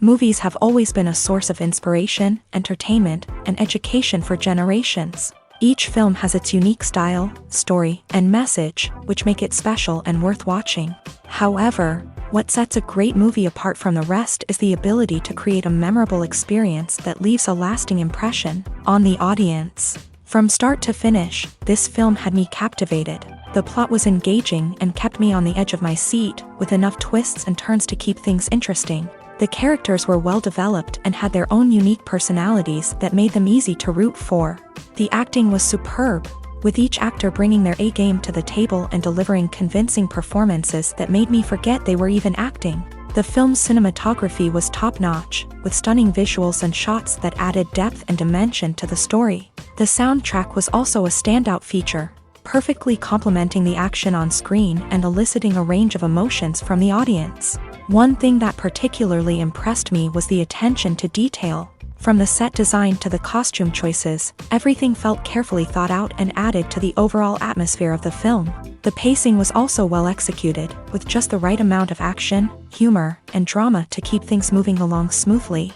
Movies have always been a source of inspiration, entertainment, and education for generations. Each film has its unique style, story, and message, which make it special and worth watching. However, what sets a great movie apart from the rest is the ability to create a memorable experience that leaves a lasting impression on the audience. From start to finish, this film had me captivated. The plot was engaging and kept me on the edge of my seat, with enough twists and turns to keep things interesting. The characters were well developed and had their own unique personalities that made them easy to root for. The acting was superb, with each actor bringing their A-game to the table and delivering convincing performances that made me forget they were even acting. The film's cinematography was top-notch, with stunning visuals and shots that added depth and dimension to the story. The soundtrack was also a standout feature, perfectly complementing the action on screen and eliciting a range of emotions from the audience. One thing that particularly impressed me was the attention to detail. From the set design to the costume choices, everything felt carefully thought out and added to the overall atmosphere of the film. The pacing was also well executed, with just the right amount of action, humor, and drama to keep things moving along smoothly.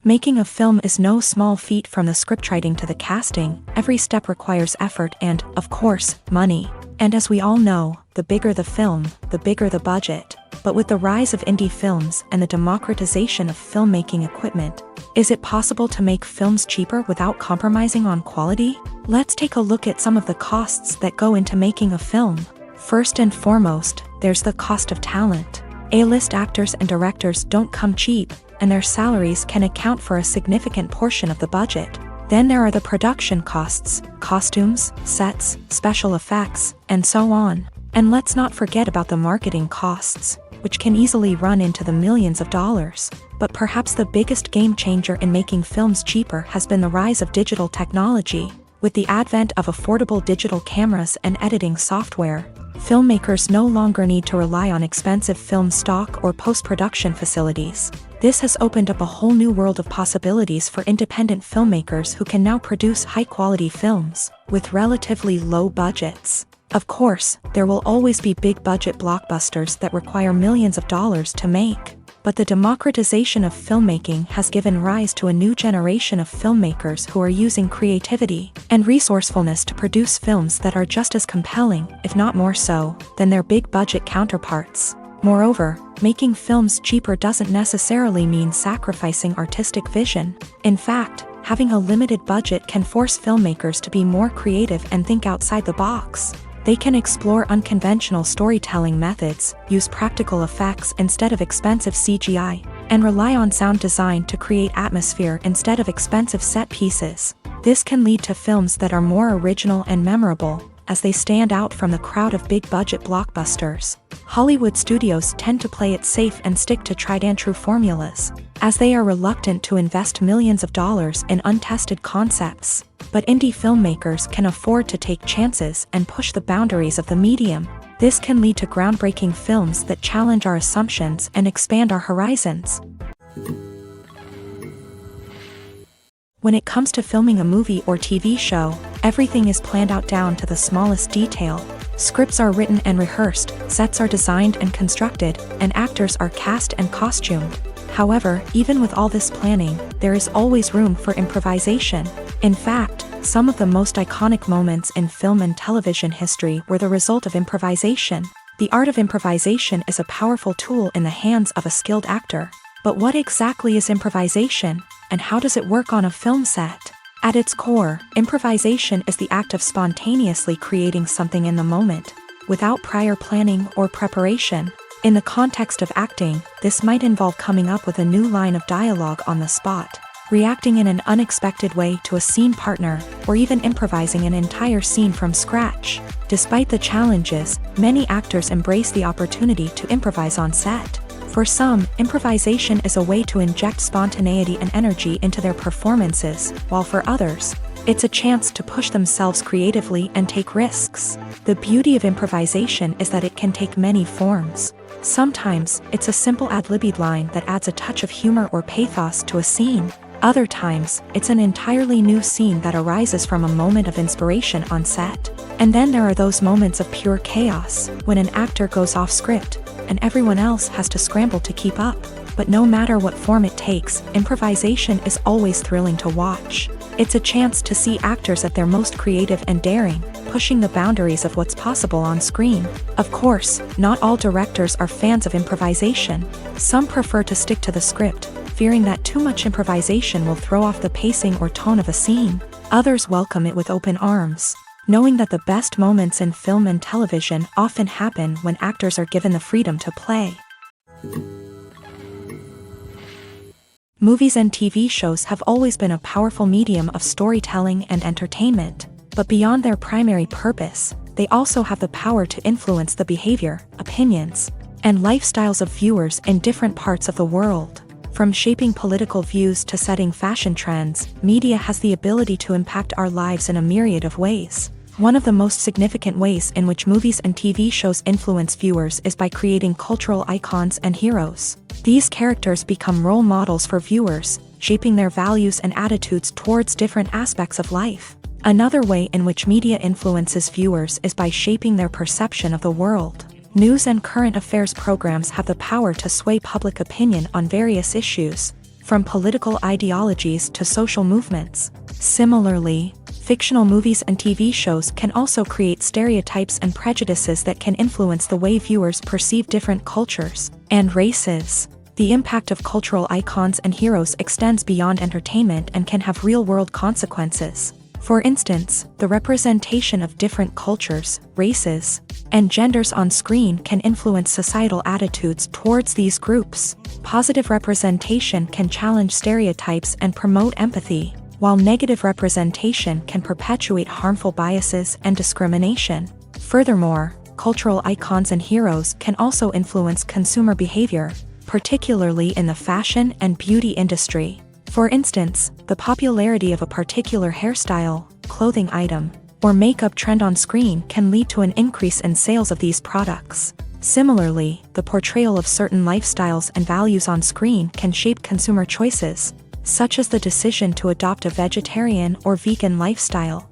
Making a film is no small feat. From the scriptwriting to the casting, every step requires effort and, of course, money. And as we all know, the bigger the film, the bigger the budget. But with the rise of indie films and the democratization of filmmaking equipment, is it possible to make films cheaper without compromising on quality? Let's take a look at some of the costs that go into making a film. First and foremost, there's the cost of talent. A-list actors and directors don't come cheap, and their salaries can account for a significant portion of the budget. Then there are the production costs, costumes, sets, special effects, and so on. And let's not forget about the marketing costs, which can easily run into the millions of dollars. But perhaps the biggest game changer in making films cheaper has been the rise of digital technology. With the advent of affordable digital cameras and editing software, filmmakers no longer need to rely on expensive film stock or post-production facilities. This has opened up a whole new world of possibilities for independent filmmakers who can now produce high-quality films with relatively low budgets. Of course, there will always be big-budget blockbusters that require millions of dollars to make. But the democratization of filmmaking has given rise to a new generation of filmmakers who are using creativity and resourcefulness to produce films that are just as compelling, if not more so, than their big-budget counterparts. Moreover, making films cheaper doesn't necessarily mean sacrificing artistic vision. In fact, having a limited budget can force filmmakers to be more creative and think outside the box. They can explore unconventional storytelling methods, use practical effects instead of expensive CGI, and rely on sound design to create atmosphere instead of expensive set pieces. This can lead to films that are more original and memorable, as they stand out from the crowd of big-budget blockbusters. Hollywood studios tend to play it safe and stick to tried-and-true formulas, as they are reluctant to invest millions of dollars in untested concepts. But indie filmmakers can afford to take chances and push the boundaries of the medium. This can lead to groundbreaking films that challenge our assumptions and expand our horizons. When it comes to filming a movie or TV show, everything is planned out down to the smallest detail. Scripts are written and rehearsed, sets are designed and constructed, and actors are cast and costumed. However, even with all this planning, there is always room for improvisation. In fact, some of the most iconic moments in film and television history were the result of improvisation. The art of improvisation is a powerful tool in the hands of a skilled actor. But what exactly is improvisation, and how does it work on a film set? At its core, improvisation is the act of spontaneously creating something in the moment, without prior planning or preparation. In the context of acting, this might involve coming up with a new line of dialogue on the spot, reacting in an unexpected way to a scene partner, or even improvising an entire scene from scratch. Despite the challenges, many actors embrace the opportunity to improvise on set. For some, improvisation is a way to inject spontaneity and energy into their performances, while for others, it's a chance to push themselves creatively and take risks. The beauty of improvisation is that it can take many forms. Sometimes, it's a simple ad-libbed line that adds a touch of humor or pathos to a scene. Other times, it's an entirely new scene that arises from a moment of inspiration on set. And then there are those moments of pure chaos, when an actor goes off script, and everyone else has to scramble to keep up. But no matter what form it takes, improvisation is always thrilling to watch. It's a chance to see actors at their most creative and daring, pushing the boundaries of what's possible on screen. Of course, not all directors are fans of improvisation. Some prefer to stick to the script, fearing that too much improvisation will throw off the pacing or tone of a scene. Others welcome it with open arms, knowing that the best moments in film and television often happen when actors are given the freedom to play. Movies and TV shows have always been a powerful medium of storytelling and entertainment, but beyond their primary purpose, they also have the power to influence the behavior, opinions, and lifestyles of viewers in different parts of the world. From shaping political views to setting fashion trends, media has the ability to impact our lives in a myriad of ways. One of the most significant ways in which movies and TV shows influence viewers is by creating cultural icons and heroes. These characters become role models for viewers, shaping their values and attitudes towards different aspects of life. Another way in which media influences viewers is by shaping their perception of the world. News and current affairs programs have the power to sway public opinion on various issues, from political ideologies to social movements. Similarly, fictional movies and TV shows can also create stereotypes and prejudices that can influence the way viewers perceive different cultures and races. The impact of cultural icons and heroes extends beyond entertainment and can have real-world consequences. For instance, the representation of different cultures, races, and genders on screen can influence societal attitudes towards these groups. Positive representation can challenge stereotypes and promote empathy, while negative representation can perpetuate harmful biases and discrimination. Furthermore, cultural icons and heroes can also influence consumer behavior, particularly in the fashion and beauty industry. For instance, the popularity of a particular hairstyle, clothing item, or makeup trend on screen can lead to an increase in sales of these products. Similarly, the portrayal of certain lifestyles and values on screen can shape consumer choices, such as the decision to adopt a vegetarian or vegan lifestyle.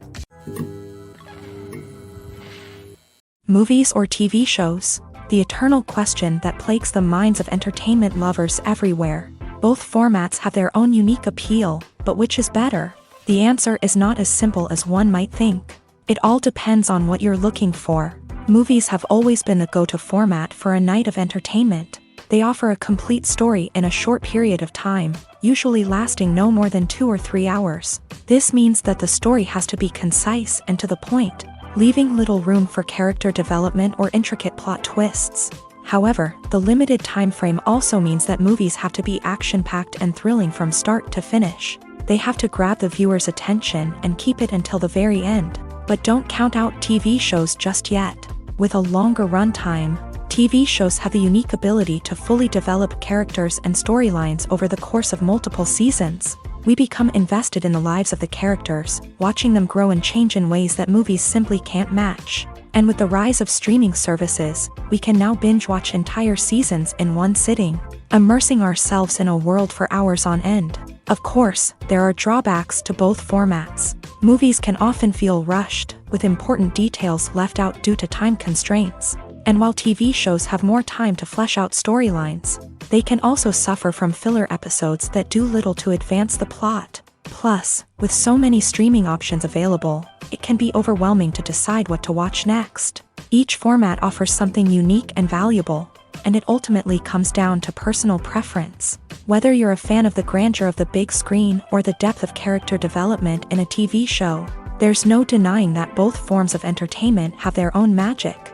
Movies or TV shows? The eternal question that plagues the minds of entertainment lovers everywhere. Both formats have their own unique appeal, but which is better? The answer is not as simple as one might think. It all depends on what you're looking for. Movies have always been the go-to format for a night of entertainment. They offer a complete story in a short period of time, usually lasting no more than 2 or 3 hours. This means that the story has to be concise and to the point, leaving little room for character development or intricate plot twists. However, the limited time frame also means that movies have to be action-packed and thrilling from start to finish. They have to grab the viewer's attention and keep it until the very end. But don't count out TV shows just yet. With a longer runtime, TV shows have the unique ability to fully develop characters and storylines over the course of multiple seasons. We become invested in the lives of the characters, watching them grow and change in ways that movies simply can't match. And with the rise of streaming services, we can now binge-watch entire seasons in one sitting, immersing ourselves in a world for hours on end. Of course, there are drawbacks to both formats. Movies can often feel rushed, with important details left out due to time constraints. And while TV shows have more time to flesh out storylines, they can also suffer from filler episodes that do little to advance the plot. Plus, with so many streaming options available, it can be overwhelming to decide what to watch next. Each format offers something unique and valuable, and it ultimately comes down to personal preference. Whether you're a fan of the grandeur of the big screen or the depth of character development in a TV show, there's no denying that both forms of entertainment have their own magic.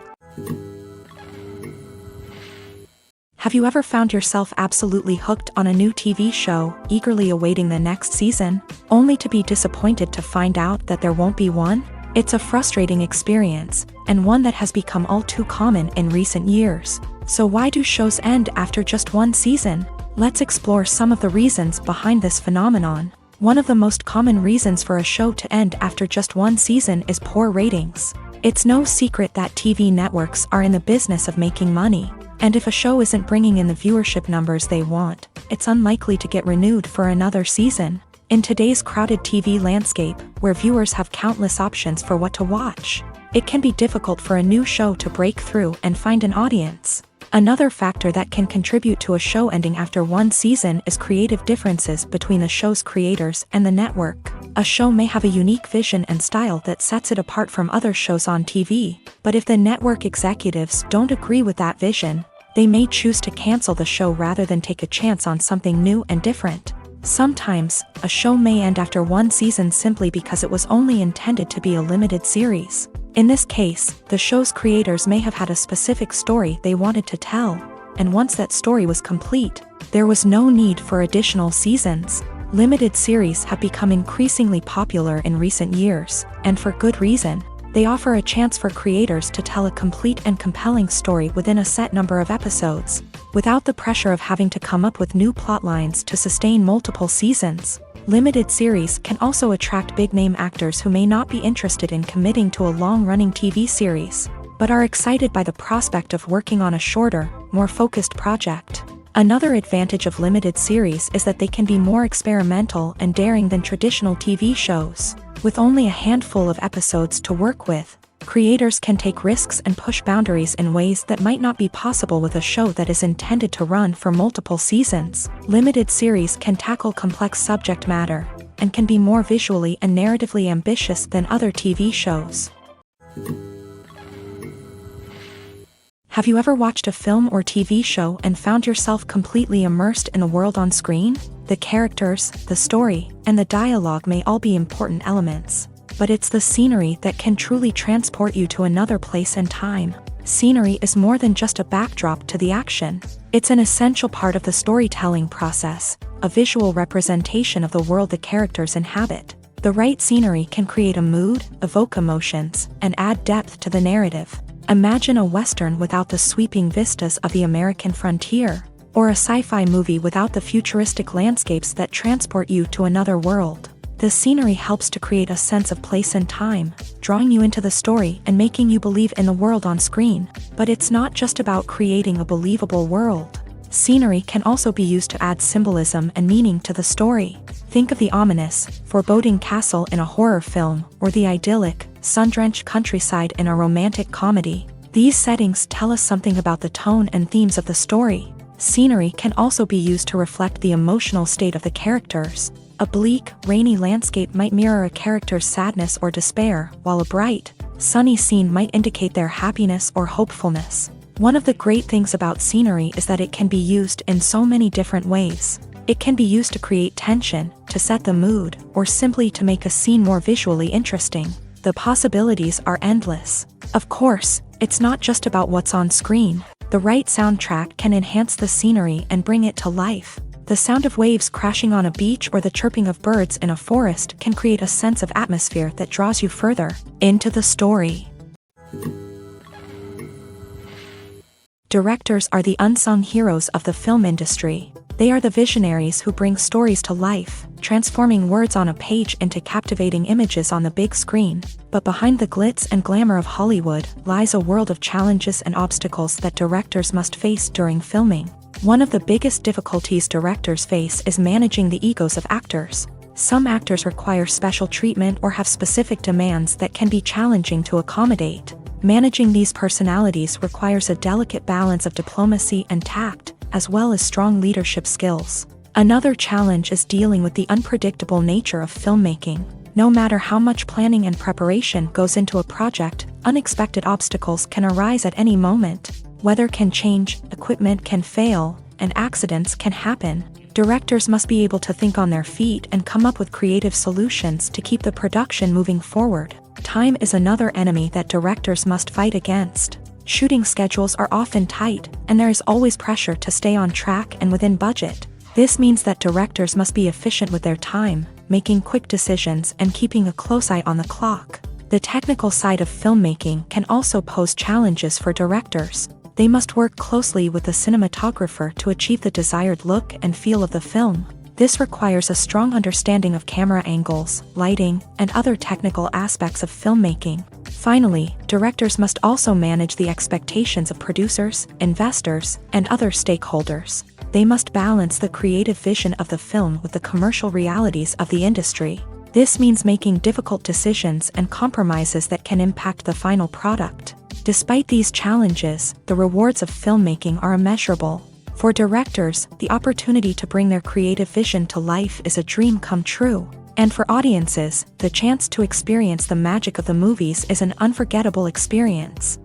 Have you ever found yourself absolutely hooked on a new TV show, eagerly awaiting the next season, only to be disappointed to find out that there won't be one? It's a frustrating experience, and one that has become all too common in recent years. So why do shows end after just one season? Let's explore some of the reasons behind this phenomenon. One of the most common reasons for a show to end after just one season is poor ratings. It's no secret that TV networks are in the business of making money. And if a show isn't bringing in the viewership numbers they want, it's unlikely to get renewed for another season. In today's crowded TV landscape, where viewers have countless options for what to watch, it can be difficult for a new show to break through and find an audience. Another factor that can contribute to a show ending after one season is creative differences between the show's creators and the network. A show may have a unique vision and style that sets it apart from other shows on TV, but if the network executives don't agree with that vision, they may choose to cancel the show rather than take a chance on something new and different. Sometimes, a show may end after one season simply because it was only intended to be a limited series. In this case, the show's creators may have had a specific story they wanted to tell, and once that story was complete, there was no need for additional seasons. Limited series have become increasingly popular in recent years, and for good reason. They offer a chance for creators to tell a complete and compelling story within a set number of episodes, without the pressure of having to come up with new plotlines to sustain multiple seasons. Limited series can also attract big-name actors who may not be interested in committing to a long-running TV series, but are excited by the prospect of working on a shorter, more focused project. Another advantage of limited series is that they can be more experimental and daring than traditional TV shows. With only a handful of episodes to work with, creators can take risks and push boundaries in ways that might not be possible with a show that is intended to run for multiple seasons. Limited series can tackle complex subject matter, and can be more visually and narratively ambitious than other TV shows. Have you ever watched a film or TV show and found yourself completely immersed in the world on screen? The characters, the story, and the dialogue may all be important elements, but it's the scenery that can truly transport you to another place and time. Scenery is more than just a backdrop to the action. It's an essential part of the storytelling process, a visual representation of the world the characters inhabit. The right scenery can create a mood, evoke emotions, and add depth to the narrative. Imagine a Western without the sweeping vistas of the American frontier, or a sci-fi movie without the futuristic landscapes that transport you to another world. The scenery helps to create a sense of place and time, drawing you into the story and making you believe in the world on screen. But it's not just about creating a believable world. Scenery can also be used to add symbolism and meaning to the story. Think of the ominous, foreboding castle in a horror film, or the idyllic, sun-drenched countryside in a romantic comedy. These settings tell us something about the tone and themes of the story. Scenery can also be used to reflect the emotional state of the characters. A bleak, rainy landscape might mirror a character's sadness or despair, while a bright, sunny scene might indicate their happiness or hopefulness. One of the great things about scenery is that it can be used in so many different ways. It can be used to create tension, to set the mood, or simply to make a scene more visually interesting. The possibilities are endless. Of course, it's not just about what's on screen. The right soundtrack can enhance the scenery and bring it to life. The sound of waves crashing on a beach or the chirping of birds in a forest can create a sense of atmosphere that draws you further into the story. Directors are the unsung heroes of the film industry. They are the visionaries who bring stories to life, transforming words on a page into captivating images on the big screen. But behind the glitz and glamour of Hollywood lies a world of challenges and obstacles that directors must face during filming. One of the biggest difficulties directors face is managing the egos of actors. Some actors require special treatment or have specific demands that can be challenging to accommodate. Managing these personalities requires a delicate balance of diplomacy and tact, as well as strong leadership skills. Another challenge is dealing with the unpredictable nature of filmmaking. No matter how much planning and preparation goes into a project, unexpected obstacles can arise at any moment. Weather can change, equipment can fail, and accidents can happen. Directors must be able to think on their feet and come up with creative solutions to keep the production moving forward. Time is another enemy that directors must fight against. Shooting schedules are often tight, and there is always pressure to stay on track and within budget. This means that directors must be efficient with their time, making quick decisions and keeping a close eye on the clock. The technical side of filmmaking can also pose challenges for directors. They must work closely with the cinematographer to achieve the desired look and feel of the film. This requires a strong understanding of camera angles, lighting, and other technical aspects of filmmaking. Finally, directors must also manage the expectations of producers, investors, and other stakeholders. They must balance the creative vision of the film with the commercial realities of the industry. This means making difficult decisions and compromises that can impact the final product. Despite these challenges, the rewards of filmmaking are immeasurable. For directors, the opportunity to bring their creative vision to life is a dream come true. And for audiences, the chance to experience the magic of the movies is an unforgettable experience.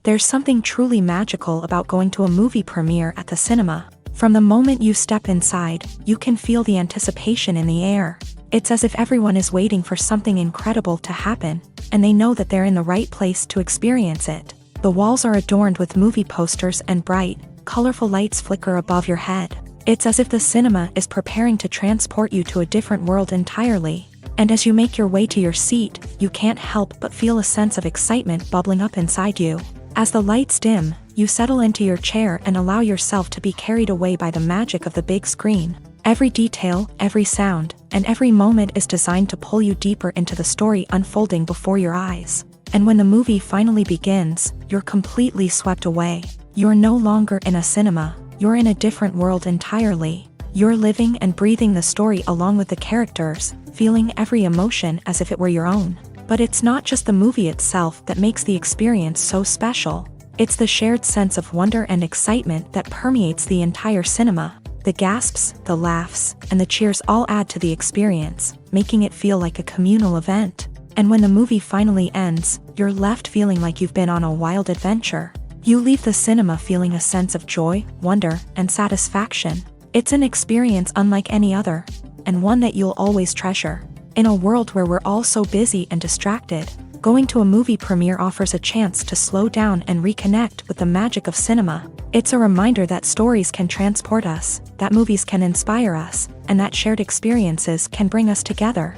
There's something truly magical about going to a movie premiere at the cinema. From the moment you step inside, you can feel the anticipation in the air. It's as if everyone is waiting for something incredible to happen, and they know that they're in the right place to experience it. The walls are adorned with movie posters and bright, colorful lights flicker above your head. It's as if the cinema is preparing to transport you to a different world entirely. And as you make your way to your seat, you can't help but feel a sense of excitement bubbling up inside you. As the lights dim, you settle into your chair and allow yourself to be carried away by the magic of the big screen. Every detail, every sound, and every moment is designed to pull you deeper into the story unfolding before your eyes. And when the movie finally begins, you're completely swept away. You're no longer in a cinema, you're in a different world entirely. You're living and breathing the story along with the characters, feeling every emotion as if it were your own. But it's not just the movie itself that makes the experience so special. It's the shared sense of wonder and excitement that permeates the entire cinema. The gasps, the laughs, and the cheers all add to the experience, making it feel like a communal event. And when the movie finally ends, you're left feeling like you've been on a wild adventure. You leave the cinema feeling a sense of joy, wonder, and satisfaction. It's an experience unlike any other, and one that you'll always treasure. In a world where we're all so busy and distracted, going to a movie premiere offers a chance to slow down and reconnect with the magic of cinema. It's a reminder that stories can transport us, that movies can inspire us, and that shared experiences can bring us together.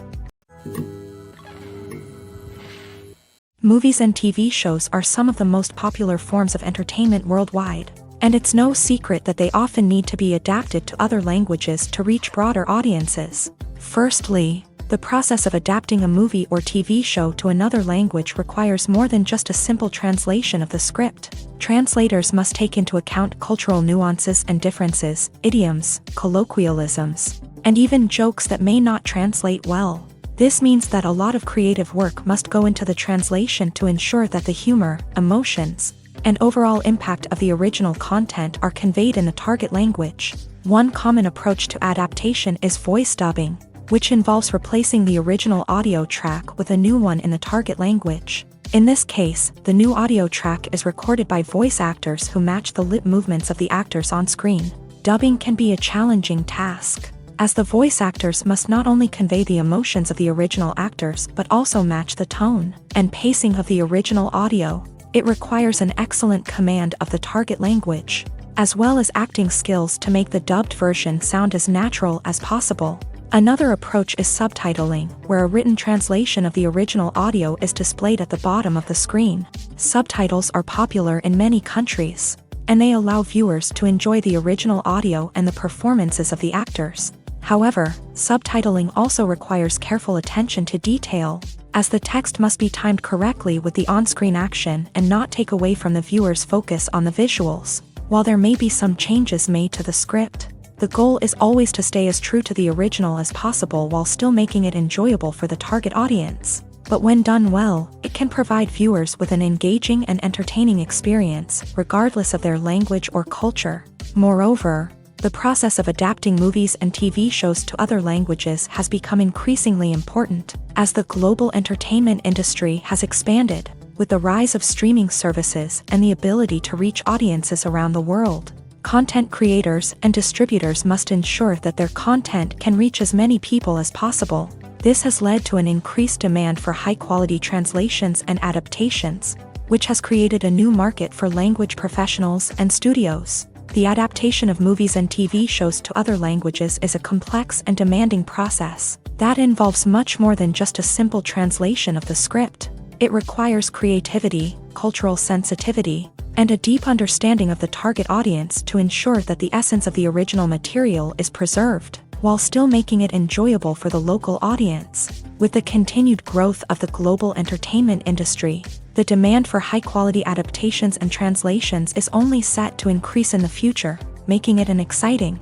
Movies and TV shows are some of the most popular forms of entertainment worldwide, and it's no secret that they often need to be adapted to other languages to reach broader audiences. Firstly, the process of adapting a movie or TV show to another language requires more than just a simple translation of the script. Translators must take into account cultural nuances and differences, idioms, colloquialisms, and even jokes that may not translate well. This means that a lot of creative work must go into the translation to ensure that the humor, emotions, and overall impact of the original content are conveyed in the target language. One common approach to adaptation is voice dubbing, which involves replacing the original audio track with a new one in the target language. In this case, the new audio track is recorded by voice actors who match the lip movements of the actors on screen. Dubbing can be a challenging task, as the voice actors must not only convey the emotions of the original actors but also match the tone and pacing of the original audio. It requires an excellent command of the target language, as well as acting skills to make the dubbed version sound as natural as possible. Another approach is subtitling, where a written translation of the original audio is displayed at the bottom of the screen. Subtitles are popular in many countries, and they allow viewers to enjoy the original audio and the performances of the actors. However, subtitling also requires careful attention to detail, as the text must be timed correctly with the on-screen action and not take away from the viewer's focus on the visuals. While there may be some changes made to the script, the goal is always to stay as true to the original as possible while still making it enjoyable for the target audience. But when done well, it can provide viewers with an engaging and entertaining experience, regardless of their language or culture. Moreover, the process of adapting movies and TV shows to other languages has become increasingly important, as the global entertainment industry has expanded, with the rise of streaming services and the ability to reach audiences around the world. Content creators and distributors must ensure that their content can reach as many people as possible. This has led to an increased demand for high-quality translations and adaptations, which has created a new market for language professionals and studios. The adaptation of movies and TV shows to other languages is a complex and demanding process that involves much more than just a simple translation of the script. It requires creativity, cultural sensitivity, and a deep understanding of the target audience to ensure that the essence of the original material is preserved, while still making it enjoyable for the local audience. With the continued growth of the global entertainment industry, the demand for high-quality adaptations and translations is only set to increase in the future, making it an exciting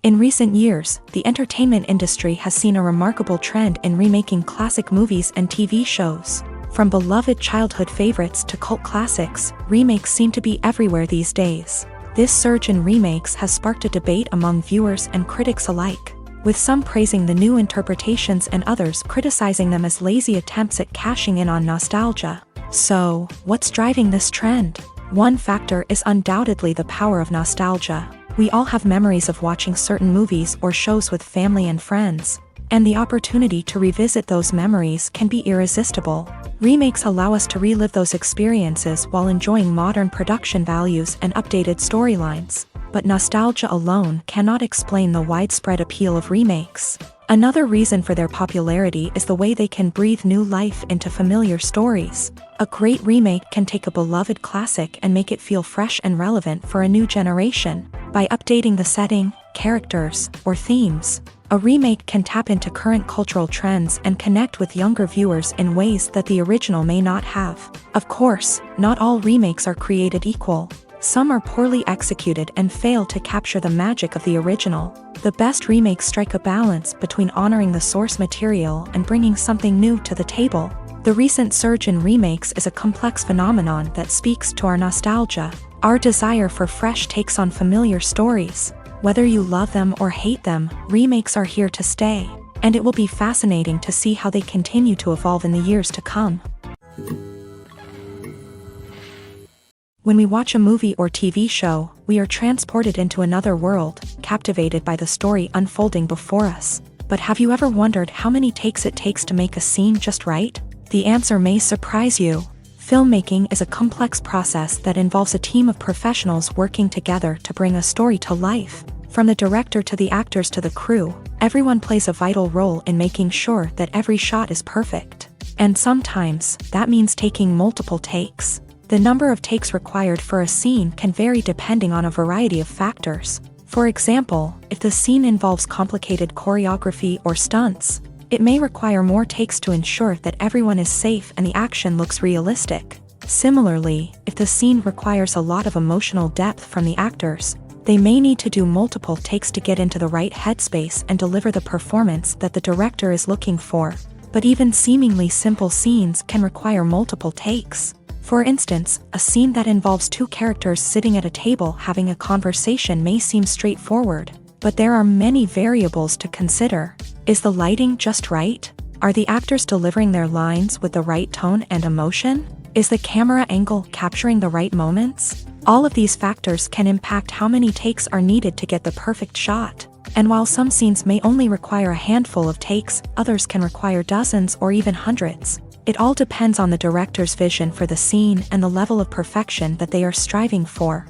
In recent years, the entertainment industry has seen a remarkable trend in remaking classic movies and TV shows. From beloved childhood favorites to cult classics, remakes seem to be everywhere these days. This surge in remakes has sparked a debate among viewers and critics alike, with some praising the new interpretations and others criticizing them as lazy attempts at cashing in on nostalgia. So, what's driving this trend? One factor is undoubtedly the power of nostalgia. We all have memories of watching certain movies or shows with family and friends, and the opportunity to revisit those memories can be irresistible. Remakes allow us to relive those experiences while enjoying modern production values and updated storylines, but nostalgia alone cannot explain the widespread appeal of remakes. Another reason for their popularity is the way they can breathe new life into familiar stories. A great remake can take a beloved classic and make it feel fresh and relevant for a new generation. By updating the setting, characters, or themes, a remake can tap into current cultural trends and connect with younger viewers in ways that the original may not have. Of course, not all remakes are created equal. Some are poorly executed and fail to capture the magic of the original. The best remakes strike a balance between honoring the source material and bringing something new to the table. The recent surge in remakes is a complex phenomenon that speaks to our nostalgia, our desire for fresh takes on familiar stories. Whether you love them or hate them, remakes are here to stay, and it will be fascinating to see how they continue to evolve in the years to come. When we watch a movie or TV show, we are transported into another world, captivated by the story unfolding before us. But have you ever wondered how many takes it takes to make a scene just right? The answer may surprise you. Filmmaking is a complex process that involves a team of professionals working together to bring a story to life. From the director to the actors to the crew, everyone plays a vital role in making sure that every shot is perfect. And sometimes, that means taking multiple takes. The number of takes required for a scene can vary depending on a variety of factors. For example, if the scene involves complicated choreography or stunts, it may require more takes to ensure that everyone is safe and the action looks realistic. Similarly, if the scene requires a lot of emotional depth from the actors, they may need to do multiple takes to get into the right headspace and deliver the performance that the director is looking for. But even seemingly simple scenes can require multiple takes. For instance, a scene that involves two characters sitting at a table having a conversation may seem straightforward, but there are many variables to consider. Is the lighting just right? Are the actors delivering their lines with the right tone and emotion? Is the camera angle capturing the right moments? All of these factors can impact how many takes are needed to get the perfect shot. And while some scenes may only require a handful of takes, others can require dozens or even hundreds. It all depends on the director's vision for the scene and the level of perfection that they are striving for.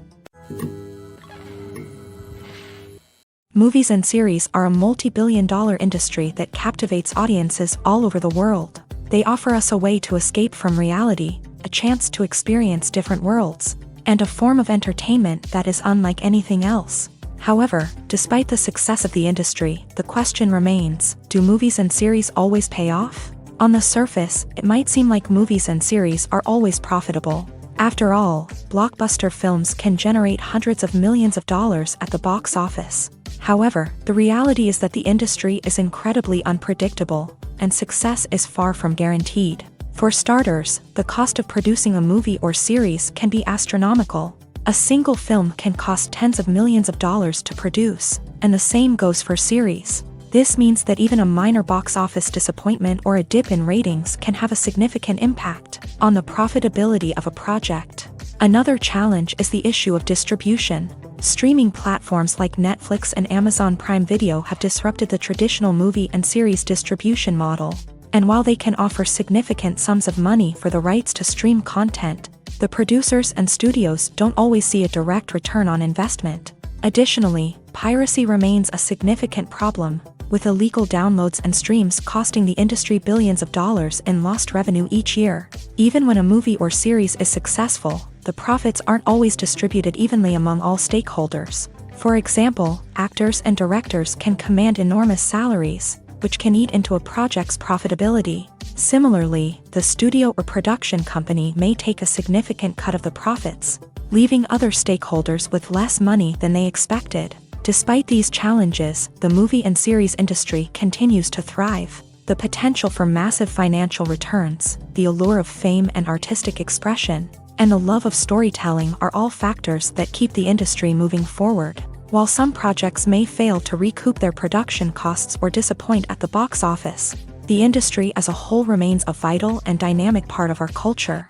Movies and series are a multi-billion-dollar industry that captivates audiences all over the world. They offer us a way to escape from reality, a chance to experience different worlds, and a form of entertainment that is unlike anything else. However, despite the success of the industry, the question remains, do movies and series always pay off? On the surface, it might seem like movies and series are always profitable. After all, blockbuster films can generate hundreds of millions of dollars at the box office. However, the reality is that the industry is incredibly unpredictable, and success is far from guaranteed. For starters, the cost of producing a movie or series can be astronomical. A single film can cost tens of millions of dollars to produce, and the same goes for series. This means that even a minor box office disappointment or a dip in ratings can have a significant impact on the profitability of a project. Another challenge is the issue of distribution. Streaming platforms like Netflix and Amazon Prime Video have disrupted the traditional movie and series distribution model. And while they can offer significant sums of money for the rights to stream content, the producers and studios don't always see a direct return on investment. Additionally, piracy remains a significant problem, with illegal downloads and streams costing the industry billions of dollars in lost revenue each year. Even when a movie or series is successful, the profits aren't always distributed evenly among all stakeholders. For example, actors and directors can command enormous salaries, which can eat into a project's profitability. Similarly, the studio or production company may take a significant cut of the profits, leaving other stakeholders with less money than they expected. Despite these challenges, the movie and series industry continues to thrive. The potential for massive financial returns, the allure of fame and artistic expression, and the love of storytelling are all factors that keep the industry moving forward. While some projects may fail to recoup their production costs or disappoint at the box office, the industry as a whole remains a vital and dynamic part of our culture.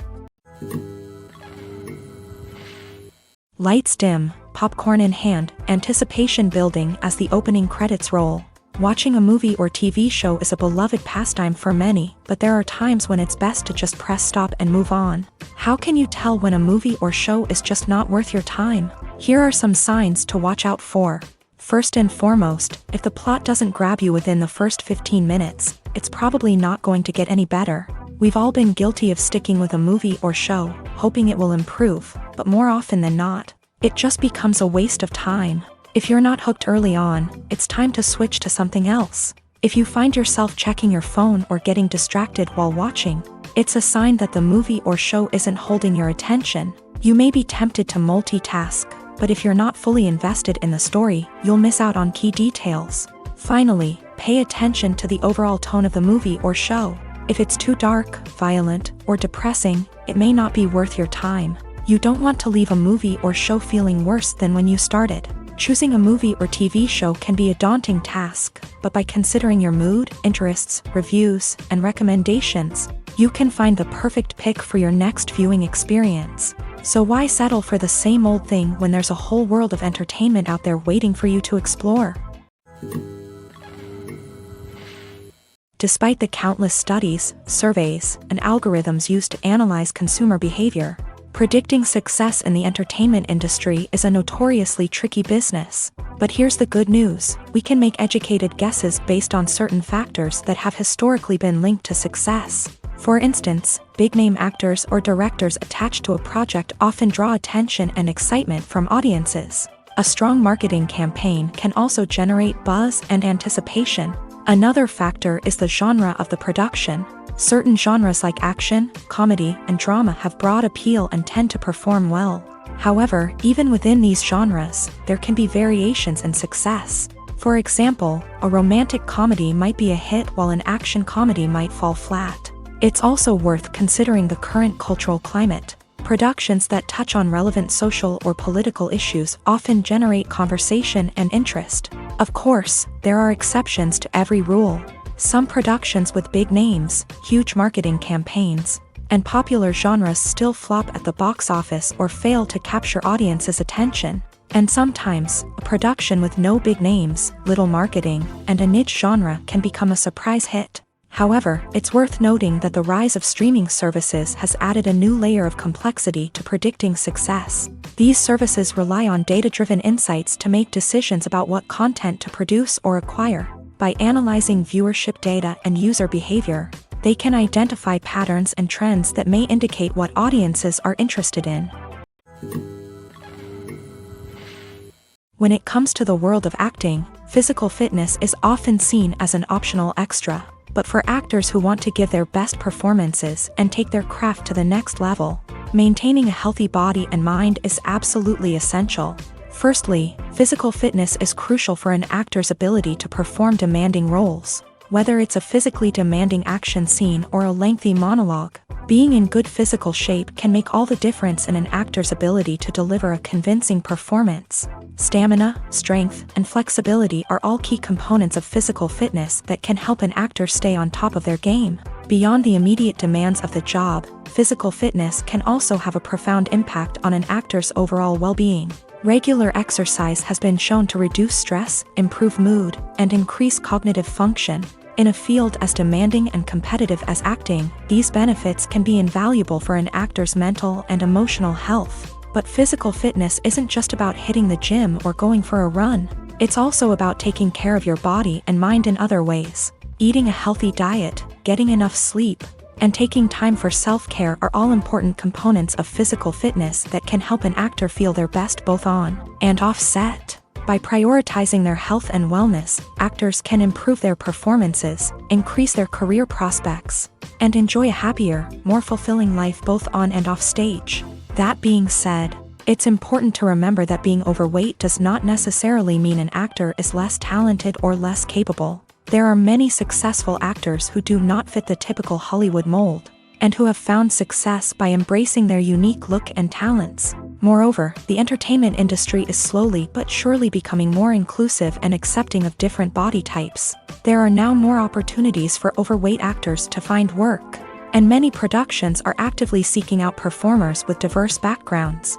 Lights dim, popcorn in hand, anticipation building as the opening credits roll. Watching a movie or TV show is a beloved pastime for many, but there are times when it's best to just press stop and move on. How can you tell when a movie or show is just not worth your time? Here are some signs to watch out for. First and foremost, if the plot doesn't grab you within the first 15 minutes, it's probably not going to get any better. We've all been guilty of sticking with a movie or show, hoping it will improve, but more often than not, it just becomes a waste of time. If you're not hooked early on, it's time to switch to something else. If you find yourself checking your phone or getting distracted while watching, it's a sign that the movie or show isn't holding your attention. You may be tempted to multitask, but if you're not fully invested in the story, you'll miss out on key details. Finally, pay attention to the overall tone of the movie or show. If it's too dark, violent, or depressing, it may not be worth your time. You don't want to leave a movie or show feeling worse than when you started. Choosing a movie or TV show can be a daunting task, but by considering your mood, interests, reviews, and recommendations, you can find the perfect pick for your next viewing experience. So why settle for the same old thing when there's a whole world of entertainment out there waiting for you to explore? Despite the countless studies, surveys, and algorithms used to analyze consumer behavior, predicting success in the entertainment industry is a notoriously tricky business. But here's the good news: we can make educated guesses based on certain factors that have historically been linked to success. For instance, big-name actors or directors attached to a project often draw attention and excitement from audiences. A strong marketing campaign can also generate buzz and anticipation. Another factor is the genre of the production. Certain genres like action, comedy, and drama have broad appeal and tend to perform well. However, even within these genres, there can be variations in success. For example, a romantic comedy might be a hit while an action comedy might fall flat. It's also worth considering the current cultural climate. Productions that touch on relevant social or political issues often generate conversation and interest. Of course, there are exceptions to every rule. Some productions with big names, huge marketing campaigns, and popular genres still flop at the box office or fail to capture audiences' attention. And sometimes, a production with no big names, little marketing, and a niche genre can become a surprise hit. However, it's worth noting that the rise of streaming services has added a new layer of complexity to predicting success. These services rely on data-driven insights to make decisions about what content to produce or acquire. By analyzing viewership data and user behavior, they can identify patterns and trends that may indicate what audiences are interested in. When it comes to the world of acting, physical fitness is often seen as an optional extra. But for actors who want to give their best performances and take their craft to the next level, maintaining a healthy body and mind is absolutely essential. Firstly, physical fitness is crucial for an actor's ability to perform demanding roles. Whether it's a physically demanding action scene or a lengthy monologue, being in good physical shape can make all the difference in an actor's ability to deliver a convincing performance. Stamina, strength, and flexibility are all key components of physical fitness that can help an actor stay on top of their game. Beyond the immediate demands of the job, physical fitness can also have a profound impact on an actor's overall well-being. Regular exercise has been shown to reduce stress, improve mood, and increase cognitive function. In a field as demanding and competitive as acting, these benefits can be invaluable for an actor's mental and emotional health. But physical fitness isn't just about hitting the gym or going for a run. It's also about taking care of your body and mind in other ways. Eating a healthy diet, getting enough sleep, and taking time for self-care are all important components of physical fitness that can help an actor feel their best both on and off set. By prioritizing their health and wellness, actors can improve their performances, increase their career prospects, and enjoy a happier, more fulfilling life both on and off stage. That being said, It's important to remember that being overweight does not necessarily mean an actor is less talented or less capable. There are many successful actors who do not fit the typical Hollywood mold, and who have found success by embracing their unique look and talents. Moreover, the entertainment industry is slowly but surely becoming more inclusive and accepting of different body types. There are now more opportunities for overweight actors to find work, and many productions are actively seeking out performers with diverse backgrounds.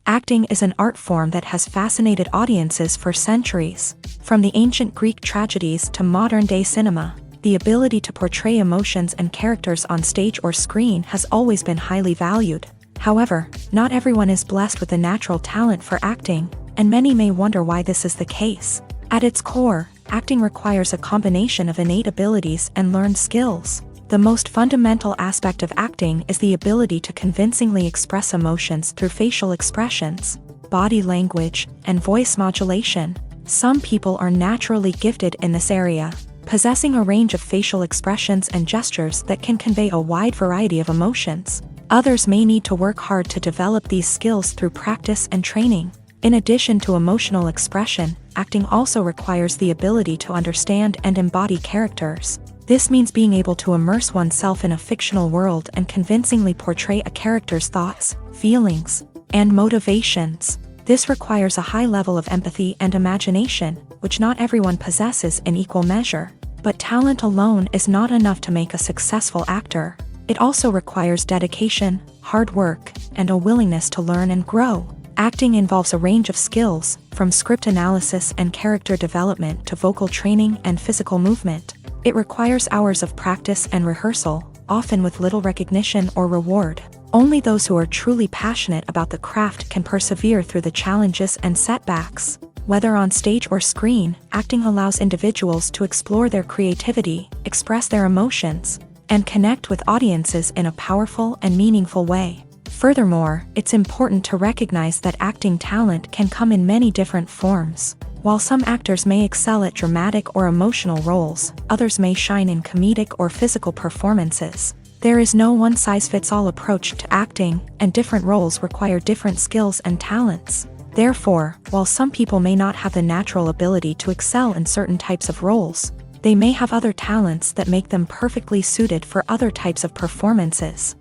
Acting is an art form that has fascinated audiences for centuries. From the ancient Greek tragedies to modern-day cinema, the ability to portray emotions and characters on stage or screen has always been highly valued. However, not everyone is blessed with a natural talent for acting, and many may wonder why this is the case. At its core, acting requires a combination of innate abilities and learned skills. The most fundamental aspect of acting is the ability to convincingly express emotions through facial expressions, body language, and voice modulation. Some people are naturally gifted in this area, possessing a range of facial expressions and gestures that can convey a wide variety of emotions. Others may need to work hard to develop these skills through practice and training. In addition to emotional expression, acting also requires the ability to understand and embody characters. This means being able to immerse oneself in a fictional world and convincingly portray a character's thoughts, feelings, and motivations. This requires a high level of empathy and imagination, which not everyone possesses in equal measure. But talent alone is not enough to make a successful actor. It also requires dedication, hard work, and a willingness to learn and grow. Acting involves a range of skills, from script analysis and character development to vocal training and physical movement. It requires hours of practice and rehearsal, often with little recognition or reward. Only those who are truly passionate about the craft can persevere through the challenges and setbacks. Whether on stage or screen, acting allows individuals to explore their creativity, express their emotions, and connect with audiences in a powerful and meaningful way. Furthermore, it's important to recognize that acting talent can come in many different forms. While some actors may excel at dramatic or emotional roles, others may shine in comedic or physical performances. There is no one-size-fits-all approach to acting, and different roles require different skills and talents. Therefore, while some people may not have the natural ability to excel in certain types of roles, they may have other talents that make them perfectly suited for other types of performances.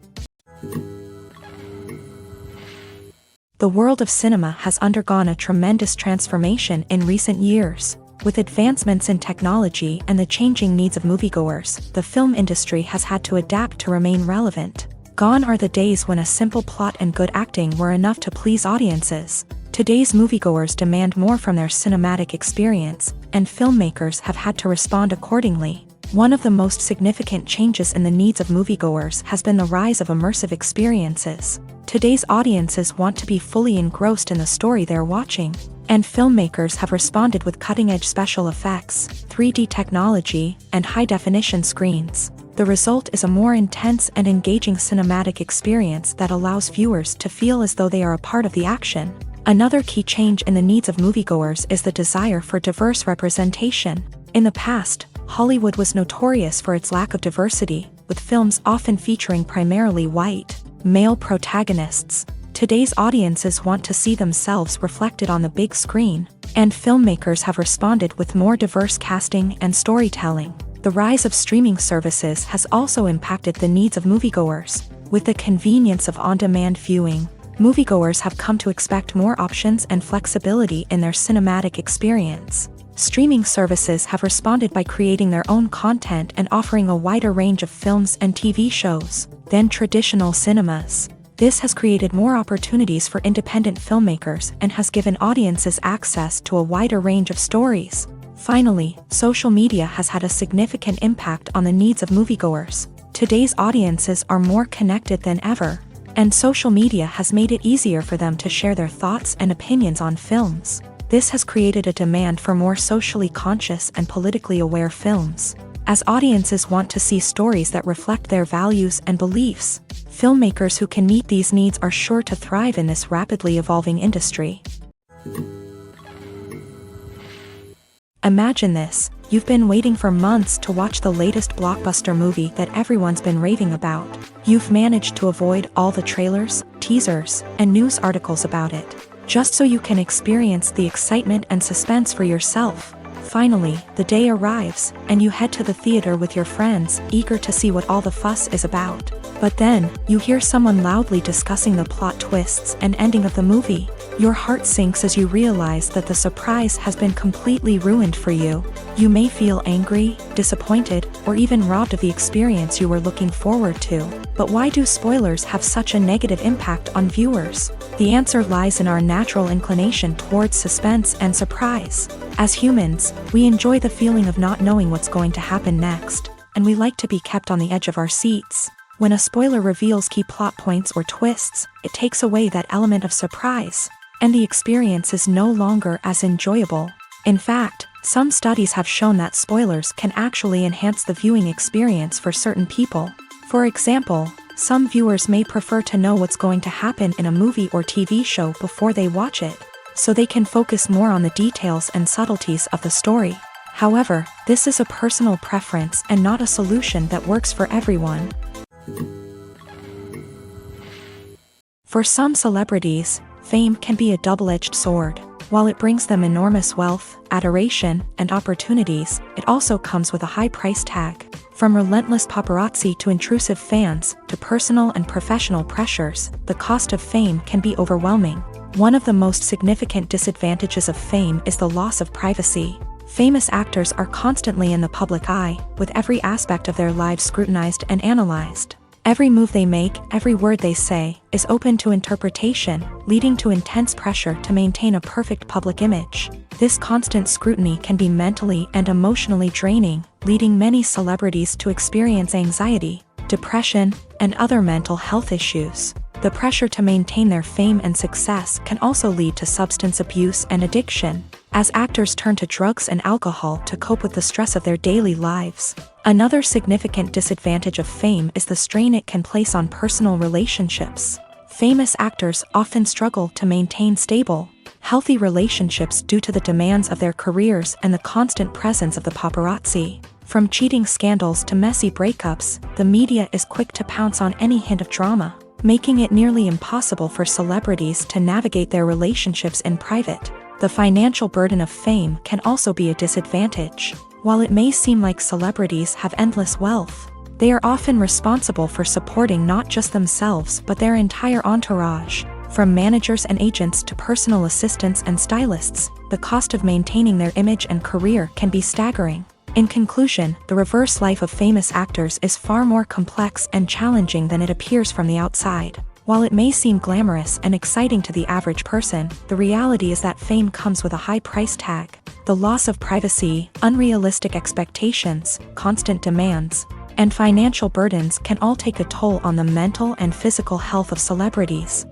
The world of cinema has undergone a tremendous transformation in recent years. With advancements in technology and the changing needs of moviegoers, the film industry has had to adapt to remain relevant. Gone are the days when a simple plot and good acting were enough to please audiences. Today's moviegoers demand more from their cinematic experience, and filmmakers have had to respond accordingly. One of the most significant changes in the needs of moviegoers has been the rise of immersive experiences. Today's audiences want to be fully engrossed in the story they're watching, and filmmakers have responded with cutting-edge special effects, 3D technology, and high-definition screens. The result is a more intense and engaging cinematic experience that allows viewers to feel as though they are a part of the action. Another key change in the needs of moviegoers is the desire for diverse representation. In the past, Hollywood was notorious for its lack of diversity, with films often featuring primarily white, male protagonists. Today's audiences want to see themselves reflected on the big screen, and filmmakers have responded with more diverse casting and storytelling. The rise of streaming services has also impacted the needs of moviegoers. With the convenience of on-demand viewing, moviegoers have come to expect more options and flexibility in their cinematic experience. Streaming services have responded by creating their own content and offering a wider range of films and TV shows than traditional cinemas. This has created more opportunities for independent filmmakers and has given audiences access to a wider range of stories. Finally, social media has had a significant impact on the needs of moviegoers. Today's audiences are more connected than ever, and social media has made it easier for them to share their thoughts and opinions on films. This has created a demand for more socially conscious and politically aware films. As audiences want to see stories that reflect their values and beliefs, filmmakers who can meet these needs are sure to thrive in this rapidly evolving industry. Imagine this: You've been waiting for months to watch the latest blockbuster movie that everyone's been raving about. You've managed to avoid all the trailers, teasers, and news articles about it, just so you can experience the excitement and suspense for yourself. Finally, the day arrives, and you head to the theater with your friends, eager to see what all the fuss is about. But then, you hear someone loudly discussing the plot twists and ending of the movie. Your heart sinks as you realize that the surprise has been completely ruined for you. You may feel angry, disappointed, or even robbed of the experience you were looking forward to. But why do spoilers have such a negative impact on viewers? The answer lies in our natural inclination towards suspense and surprise. As humans, we enjoy the feeling of not knowing what's going to happen next, and we like to be kept on the edge of our seats. When a spoiler reveals key plot points or twists, it takes away that element of surprise, and the experience is no longer as enjoyable. In fact, some studies have shown that spoilers can actually enhance the viewing experience for certain people. For example, some viewers may prefer to know what's going to happen in a movie or TV show before they watch it, so they can focus more on the details and subtleties of the story. However, this is a personal preference and not a solution that works for everyone. For some celebrities, fame can be a double-edged sword. While it brings them enormous wealth, adoration, and opportunities, it also comes with a high price tag. From relentless paparazzi to intrusive fans, to personal and professional pressures, the cost of fame can be overwhelming. One of the most significant disadvantages of fame is the loss of privacy. Famous actors are constantly in the public eye, with every aspect of their lives scrutinized and analyzed. Every move they make, every word they say, is open to interpretation, leading to intense pressure to maintain a perfect public image. This constant scrutiny can be mentally and emotionally draining, leading many celebrities to experience anxiety, depression, and other mental health issues. The pressure to maintain their fame and success can also lead to substance abuse and addiction, as actors turn to drugs and alcohol to cope with the stress of their daily lives. Another significant disadvantage of fame is the strain it can place on personal relationships. Famous actors often struggle to maintain stable, healthy relationships due to the demands of their careers and the constant presence of the paparazzi. From cheating scandals to messy breakups, the media is quick to pounce on any hint of drama, making it nearly impossible for celebrities to navigate their relationships in private. The financial burden of fame can also be a disadvantage. While it may seem like celebrities have endless wealth, they are often responsible for supporting not just themselves but their entire entourage. From managers and agents to personal assistants and stylists, the cost of maintaining their image and career can be staggering. In conclusion, the reverse life of famous actors is far more complex and challenging than it appears from the outside. While it may seem glamorous and exciting to the average person, the reality is that fame comes with a high price tag. The loss of privacy, unrealistic expectations, constant demands, and financial burdens can all take a toll on the mental and physical health of celebrities.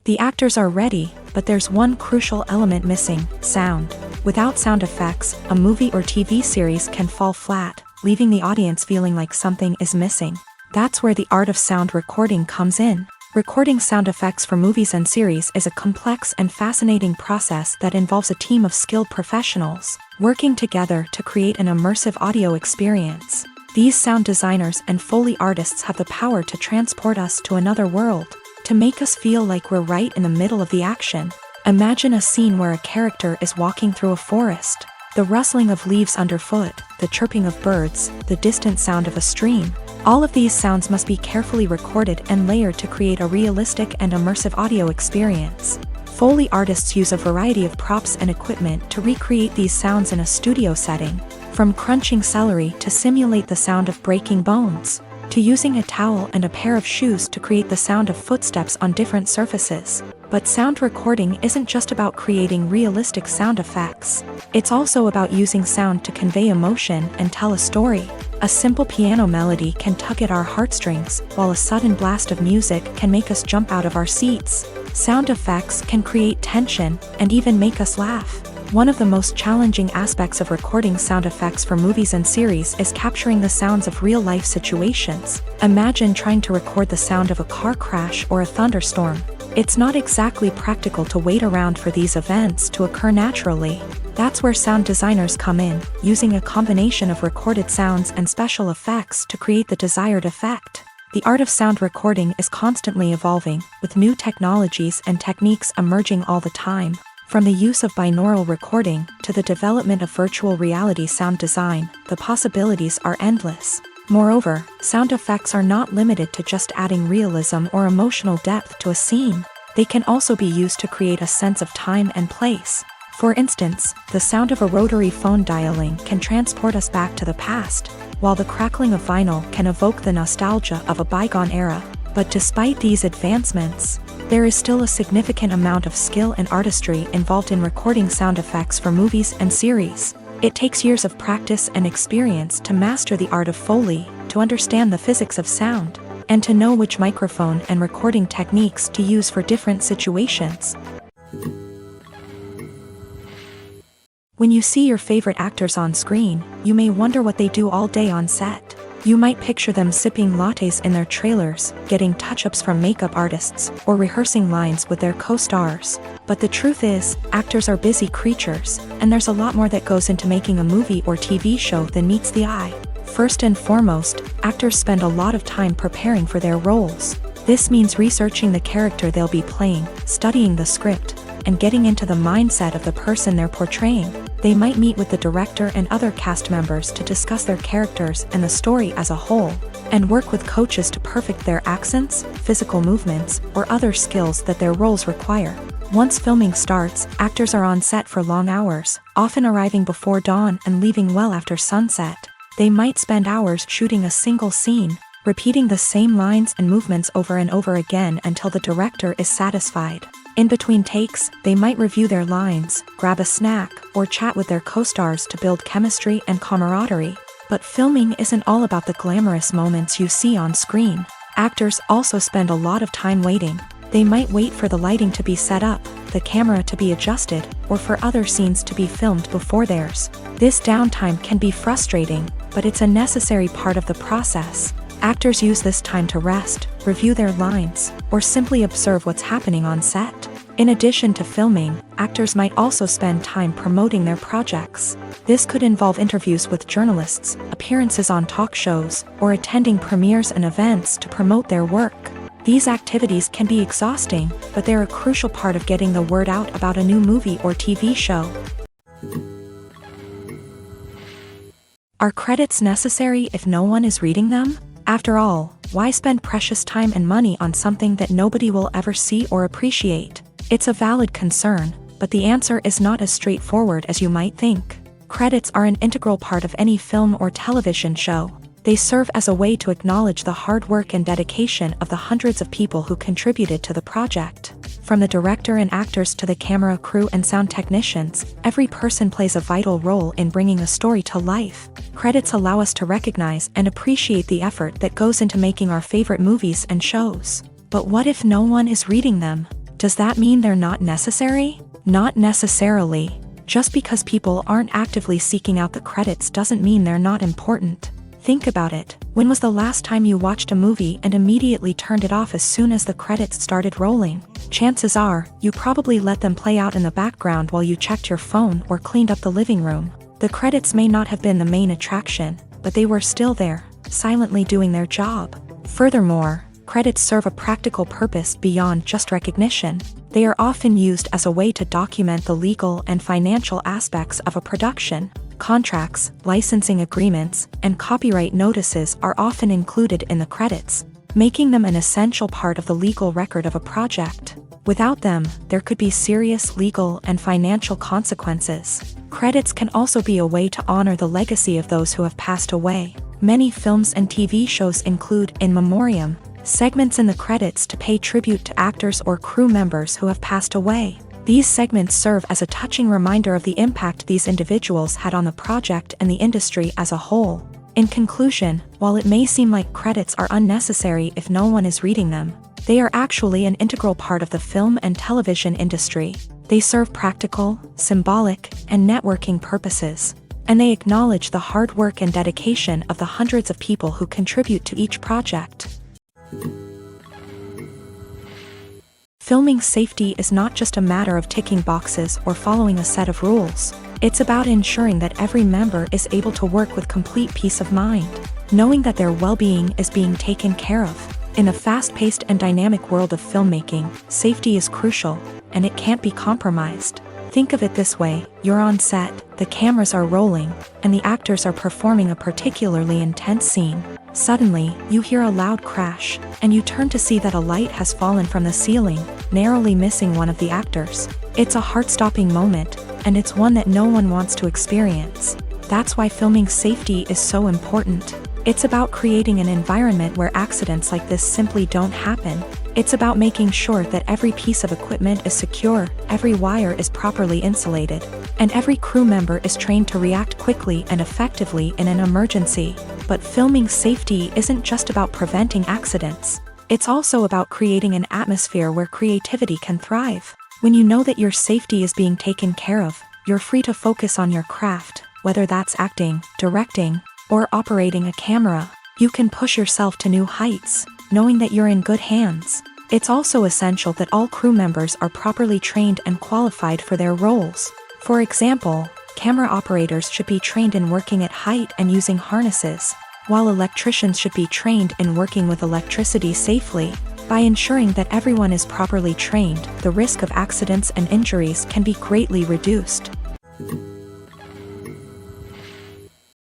The actors are ready, but there's one crucial element missing: sound. Without sound effects, a movie or TV series can fall flat, leaving the audience feeling like something is missing. That's where the art of sound recording comes in. Recording sound effects for movies and series is a complex and fascinating process that involves a team of skilled professionals working together to create an immersive audio experience. These sound designers and Foley artists have the power to transport us to another world, to make us feel like we're right in the middle of the action. Imagine a scene where a character is walking through a forest. The rustling of leaves underfoot, the chirping of birds, the distant sound of a stream. All of these sounds must be carefully recorded and layered to create a realistic and immersive audio experience. Foley artists use a variety of props and equipment to recreate these sounds in a studio setting, from crunching celery to simulate the sound of breaking bones, to using a towel and a pair of shoes to create the sound of footsteps on different surfaces. But sound recording isn't just about creating realistic sound effects. It's also about using sound to convey emotion and tell a story. A simple piano melody can tug at our heartstrings, while a sudden blast of music can make us jump out of our seats. Sound effects can create tension and even make us laugh. One of the most challenging aspects of recording sound effects for movies and series is capturing the sounds of real-life situations. Imagine trying to record the sound of a car crash or a thunderstorm. It's not exactly practical to wait around for these events to occur naturally. That's where sound designers come in, using a combination of recorded sounds and special effects to create the desired effect. The art of sound recording is constantly evolving, with new technologies and techniques emerging all the time. From the use of binaural recording to the development of virtual reality sound design, the possibilities are endless. Moreover, sound effects are not limited to just adding realism or emotional depth to a scene. They can also be used to create a sense of time and place. For instance, the sound of a rotary phone dialing can transport us back to the past, while the crackling of vinyl can evoke the nostalgia of a bygone era. But despite these advancements, there is still a significant amount of skill and artistry involved in recording sound effects for movies and series. It takes years of practice and experience to master the art of Foley, to understand the physics of sound, and to know which microphone and recording techniques to use for different situations. When you see your favorite actors on screen, you may wonder what they do all day on set. You might picture them sipping lattes in their trailers, getting touch-ups from makeup artists, or rehearsing lines with their co-stars. But the truth is, actors are busy creatures, and there's a lot more that goes into making a movie or TV show than meets the eye. First and foremost, actors spend a lot of time preparing for their roles. This means researching the character they'll be playing, studying the script, and getting into the mindset of the person they're portraying. They might meet with the director and other cast members to discuss their characters and the story as a whole, and work with coaches to perfect their accents, physical movements, or other skills that their roles require. Once filming starts, actors are on set for long hours, often arriving before dawn and leaving well after sunset. They might spend hours shooting a single scene, repeating the same lines and movements over and over again until the director is satisfied. In between takes, they might review their lines, grab a snack, or chat with their co-stars to build chemistry and camaraderie. But filming isn't all about the glamorous moments you see on screen. Actors also spend a lot of time waiting. They might wait for the lighting to be set up, the camera to be adjusted, or for other scenes to be filmed before theirs. This downtime can be frustrating, but it's a necessary part of the process. Actors use this time to rest, review their lines, or simply observe what's happening on set. In addition to filming, actors might also spend time promoting their projects. This could involve interviews with journalists, appearances on talk shows, or attending premieres and events to promote their work. These activities can be exhausting, but they're a crucial part of getting the word out about a new movie or TV show. Are credits necessary if no one is reading them? After all, why spend precious time and money on something that nobody will ever see or appreciate? It's a valid concern, but the answer is not as straightforward as you might think. Credits are an integral part of any film or television show. They serve as a way to acknowledge the hard work and dedication of the hundreds of people who contributed to the project. From the director and actors to the camera crew and sound technicians, every person plays a vital role in bringing a story to life. Credits allow us to recognize and appreciate the effort that goes into making our favorite movies and shows. But what if no one is reading them? Does that mean they're not necessary? Not necessarily. Just because people aren't actively seeking out the credits doesn't mean they're not important. Think about it. When was the last time you watched a movie and immediately turned it off as soon as the credits started rolling? Chances are, you probably let them play out in the background while you checked your phone or cleaned up the living room. The credits may not have been the main attraction, but they were still there, silently doing their job. Furthermore, credits serve a practical purpose beyond just recognition. They are often used as a way to document the legal and financial aspects of a production. Contracts, licensing agreements, and copyright notices are often included in the credits, making them an essential part of the legal record of a project. Without them, there could be serious legal and financial consequences. Credits can also be a way to honor the legacy of those who have passed away. Many films and TV shows include in memoriam segments in the credits to pay tribute to actors or crew members who have passed away. These segments serve as a touching reminder of the impact these individuals had on the project and the industry as a whole. In conclusion, while it may seem like credits are unnecessary if no one is reading them, they are actually an integral part of the film and television industry. They serve practical, symbolic, and networking purposes, and they acknowledge the hard work and dedication of the hundreds of people who contribute to each project. Filming safety is not just a matter of ticking boxes or following a set of rules. It's about ensuring that every member is able to work with complete peace of mind, knowing that their well-being is being taken care of. In a fast-paced and dynamic world of filmmaking, safety is crucial, and it can't be compromised. Think of it this way: you're on set, the cameras are rolling, and the actors are performing a particularly intense scene. Suddenly, you hear a loud crash, and you turn to see that a light has fallen from the ceiling, narrowly missing one of the actors. It's a heart-stopping moment, and it's one that no one wants to experience. That's why filming safety is so important. It's about creating an environment where accidents like this simply don't happen. It's about making sure that every piece of equipment is secure, every wire is properly insulated, and every crew member is trained to react quickly and effectively in an emergency. But filming safety isn't just about preventing accidents. It's also about creating an atmosphere where creativity can thrive. When you know that your safety is being taken care of, you're free to focus on your craft, whether that's acting, directing, or operating a camera. You can push yourself to new heights, knowing that you're in good hands. It's also essential that all crew members are properly trained and qualified for their roles. For example, camera operators should be trained in working at height and using harnesses, while electricians should be trained in working with electricity safely. By ensuring that everyone is properly trained, the risk of accidents and injuries can be greatly reduced.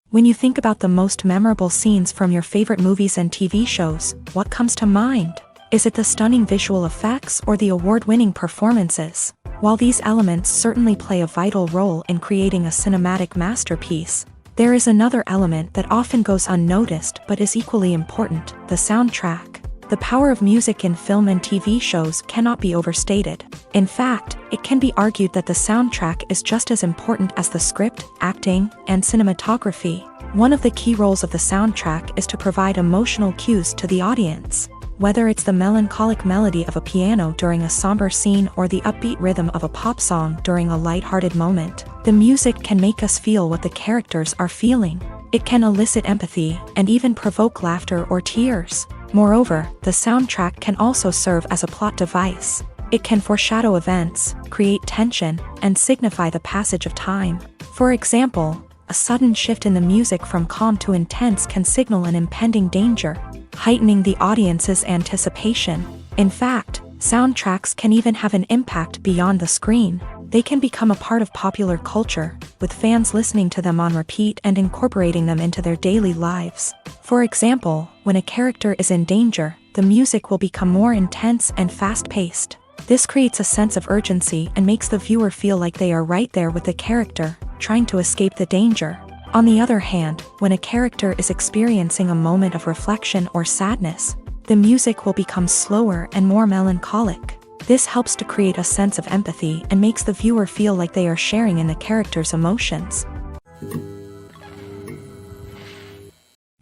When you think about the most memorable scenes from your favorite movies and TV shows, what comes to mind? Is it the stunning visual effects or the award-winning performances? While these elements certainly play a vital role in creating a cinematic masterpiece, there is another element that often goes unnoticed but is equally important: the soundtrack. The power of music in film and TV shows cannot be overstated. In fact, it can be argued that the soundtrack is just as important as the script, acting, and cinematography. One of the key roles of the soundtrack is to provide emotional cues to the audience. Whether it's the melancholic melody of a piano during a somber scene or the upbeat rhythm of a pop song during a lighthearted moment, the music can make us feel what the characters are feeling. It can elicit empathy and even provoke laughter or tears. Moreover, the soundtrack can also serve as a plot device. It can foreshadow events, create tension, and signify the passage of time. For example, a sudden shift in the music from calm to intense can signal an impending danger, heightening the audience's anticipation. In fact, soundtracks can even have an impact beyond the screen. They can become a part of popular culture, with fans listening to them on repeat and incorporating them into their daily lives. For example, when a character is in danger, the music will become more intense and fast-paced. This creates a sense of urgency and makes the viewer feel like they are right there with the character, trying to escape the danger. On the other hand, when a character is experiencing a moment of reflection or sadness, the music will become slower and more melancholic. This helps to create a sense of empathy and makes the viewer feel like they are sharing in the character's emotions.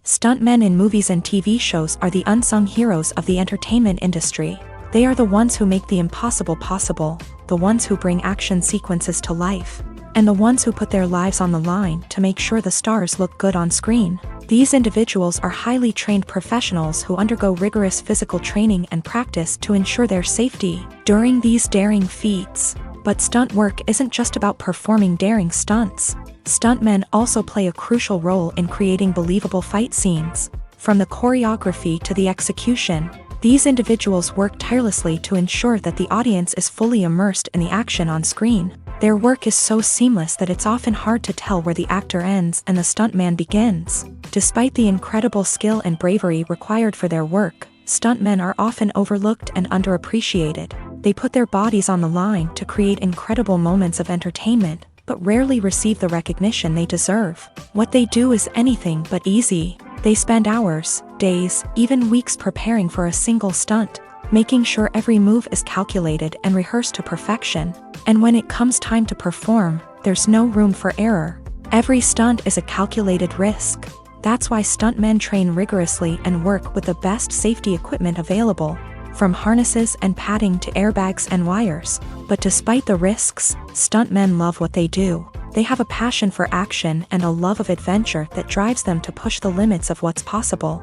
Stuntmen in movies and TV shows are the unsung heroes of the entertainment industry. They are the ones who make the impossible possible, the ones who bring action sequences to life, and the ones who put their lives on the line to make sure the stars look good on screen. These individuals are highly trained professionals who undergo rigorous physical training and practice to ensure their safety during these daring feats. But stunt work isn't just about performing daring stunts. Stuntmen also play a crucial role in creating believable fight scenes. From the choreography to the execution, these individuals work tirelessly to ensure that the audience is fully immersed in the action on screen. Their work is so seamless that it's often hard to tell where the actor ends and the stuntman begins. Despite the incredible skill and bravery required for their work, stuntmen are often overlooked and underappreciated. They put their bodies on the line to create incredible moments of entertainment, but rarely receive the recognition they deserve. What they do is anything but easy. They spend hours, days, even weeks preparing for a single stunt, making sure every move is calculated and rehearsed to perfection. And when it comes time to perform, there's no room for error. Every stunt is a calculated risk. That's why stuntmen train rigorously and work with the best safety equipment available, from harnesses and padding to airbags and wires. But despite the risks, stuntmen love what they do. They have a passion for action and a love of adventure that drives them to push the limits of what's possible.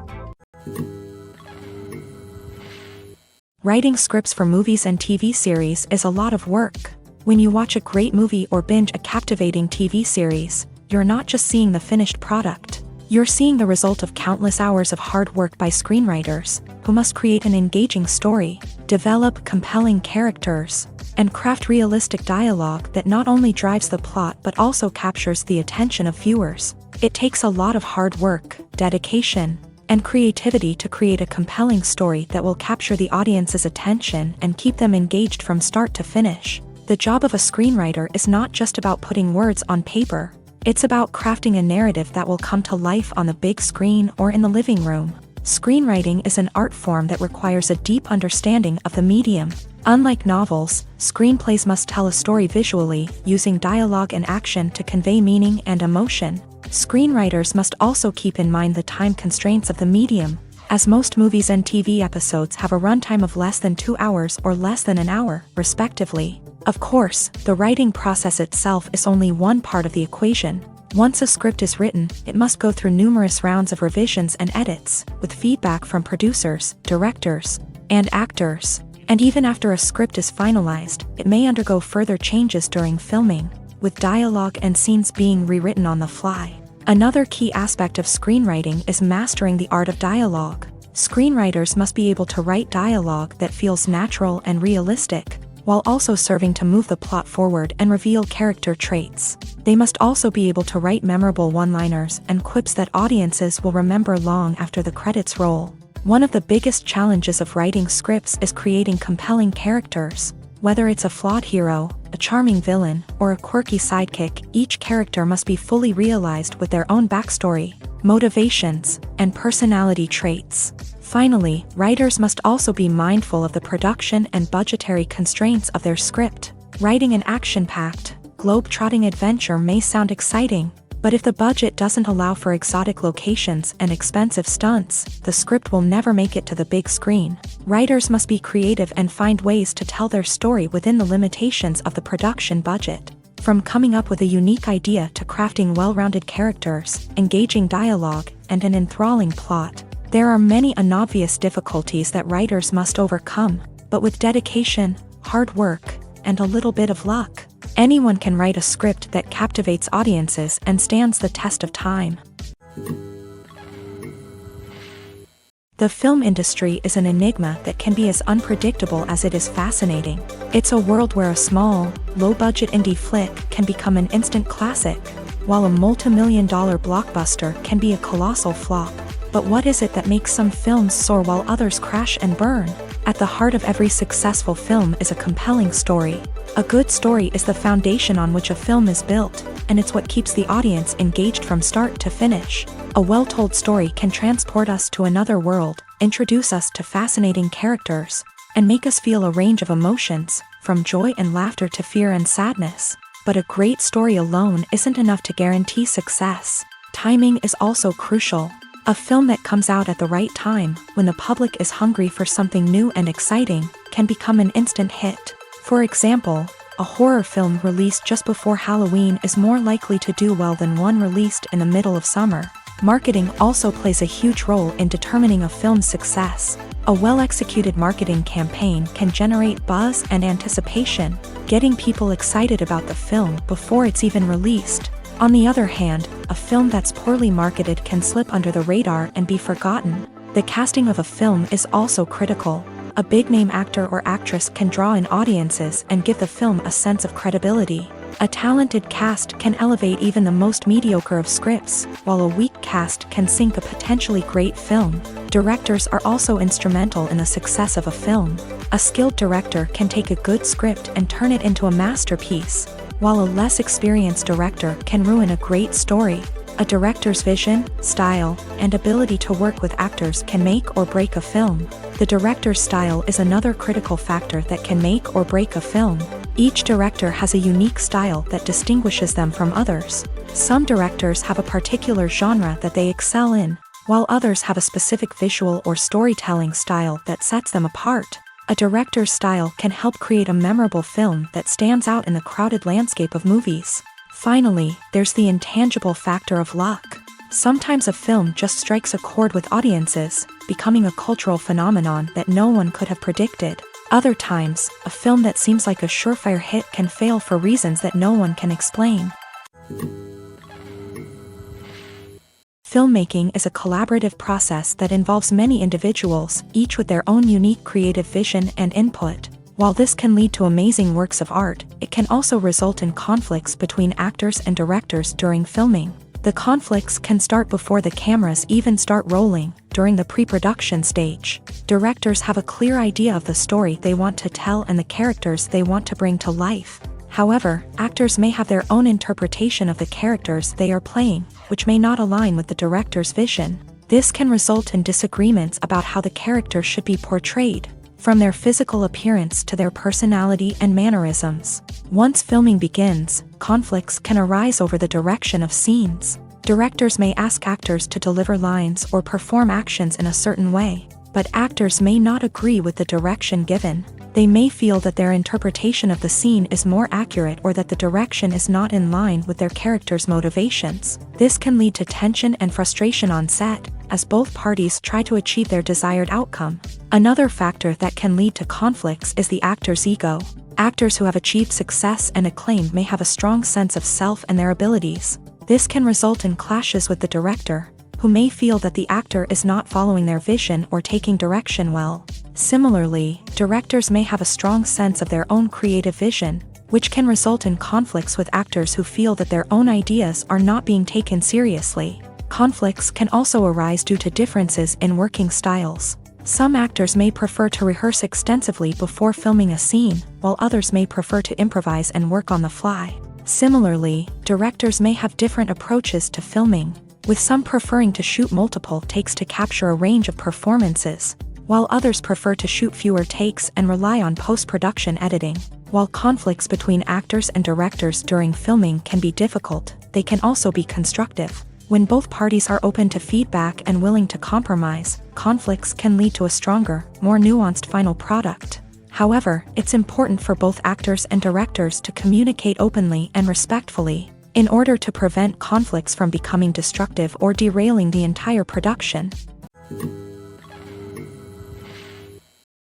Writing scripts for movies and TV series is a lot of work. When you watch a great movie or binge a captivating TV series, you're not just seeing the finished product. You're seeing the result of countless hours of hard work by screenwriters, who must create an engaging story, develop compelling characters, and craft realistic dialogue that not only drives the plot but also captures the attention of viewers. It takes a lot of hard work, dedication, and creativity to create a compelling story that will capture the audience's attention and keep them engaged from start to finish. The job of a screenwriter is not just about putting words on paper. It's about crafting a narrative that will come to life on the big screen or in the living room. Screenwriting is an art form that requires a deep understanding of the medium. Unlike novels, screenplays must tell a story visually, using dialogue and action to convey meaning and emotion. Screenwriters must also keep in mind the time constraints of the medium, as most movies and TV episodes have a runtime of less than 2 hours or less than an hour, respectively. Of course, the writing process itself is only one part of the equation. Once a script is written, it must go through numerous rounds of revisions and edits, with feedback from producers, directors, and actors. And even after a script is finalized, it may undergo further changes during filming, with dialogue and scenes being rewritten on the fly. Another key aspect of screenwriting is mastering the art of dialogue. Screenwriters must be able to write dialogue that feels natural and realistic, while also serving to move the plot forward and reveal character traits. They must also be able to write memorable one-liners and quips that audiences will remember long after the credits roll. One of the biggest challenges of writing scripts is creating compelling characters. Whether it's a flawed hero, a charming villain, or a quirky sidekick, each character must be fully realized with their own backstory, motivations, and personality traits. Finally, writers must also be mindful of the production and budgetary constraints of their script. Writing an action-packed, globe-trotting adventure may sound exciting, but if the budget doesn't allow for exotic locations and expensive stunts, the script will never make it to the big screen. Writers must be creative and find ways to tell their story within the limitations of the production budget. From coming up with a unique idea to crafting well-rounded characters, engaging dialogue, and an enthralling plot, there are many unobvious difficulties that writers must overcome, but with dedication, hard work, and a little bit of luck, anyone can write a script that captivates audiences and stands the test of time. The film industry is an enigma that can be as unpredictable as it is fascinating. It's a world where a small, low-budget indie flick can become an instant classic, while a multi-million-dollar blockbuster can be a colossal flop. But what is it that makes some films soar while others crash and burn? At the heart of every successful film is a compelling story. A good story is the foundation on which a film is built, and it's what keeps the audience engaged from start to finish. A well-told story can transport us to another world, introduce us to fascinating characters, and make us feel a range of emotions, from joy and laughter to fear and sadness. But a great story alone isn't enough to guarantee success. Timing is also crucial. A film that comes out at the right time, when the public is hungry for something new and exciting, can become an instant hit. For example, a horror film released just before Halloween is more likely to do well than one released in the middle of summer. Marketing also plays a huge role in determining a film's success. A well-executed marketing campaign can generate buzz and anticipation, getting people excited about the film before it's even released. On the other hand, a film that's poorly marketed can slip under the radar and be forgotten. The casting of a film is also critical. A big-name actor or actress can draw in audiences and give the film a sense of credibility. A talented cast can elevate even the most mediocre of scripts, while a weak cast can sink a potentially great film. Directors are also instrumental in the success of a film. A skilled director can take a good script and turn it into a masterpiece, while a less experienced director can ruin a great story. A director's vision, style, and ability to work with actors can make or break a film. The director's style is another critical factor that can make or break a film. Each director has a unique style that distinguishes them from others. Some directors have a particular genre that they excel in, while others have a specific visual or storytelling style that sets them apart. A director's style can help create a memorable film that stands out in the crowded landscape of movies. Finally, there's the intangible factor of luck. Sometimes a film just strikes a chord with audiences, becoming a cultural phenomenon that no one could have predicted. Other times, a film that seems like a surefire hit can fail for reasons that no one can explain. Filmmaking is a collaborative process that involves many individuals, each with their own unique creative vision and input. While this can lead to amazing works of art, it can also result in conflicts between actors and directors during filming. The conflicts can start before the cameras even start rolling, during the pre-production stage. Directors have a clear idea of the story they want to tell and the characters they want to bring to life. However, actors may have their own interpretation of the characters they are playing, which may not align with the director's vision. This can result in disagreements about how the character should be portrayed, from their physical appearance to their personality and mannerisms. Once filming begins, conflicts can arise over the direction of scenes. Directors may ask actors to deliver lines or perform actions in a certain way, but actors may not agree with the direction given. They may feel that their interpretation of the scene is more accurate or that the direction is not in line with their character's motivations. This can lead to tension and frustration on set, as both parties try to achieve their desired outcome. Another factor that can lead to conflicts is the actor's ego. Actors who have achieved success and acclaim may have a strong sense of self and their abilities. This can result in clashes with the director, who may feel that the actor is not following their vision or taking direction well. Similarly, directors may have a strong sense of their own creative vision, which can result in conflicts with actors who feel that their own ideas are not being taken seriously. Conflicts can also arise due to differences in working styles. Some actors may prefer to rehearse extensively before filming a scene, while others may prefer to improvise and work on the fly. Similarly, directors may have different approaches to filming, with some preferring to shoot multiple takes to capture a range of performances, while others prefer to shoot fewer takes and rely on post-production editing. While conflicts between actors and directors during filming can be difficult, they can also be constructive. When both parties are open to feedback and willing to compromise, conflicts can lead to a stronger, more nuanced final product. However, it's important for both actors and directors to communicate openly and respectfully, in order to prevent conflicts from becoming destructive or derailing the entire production.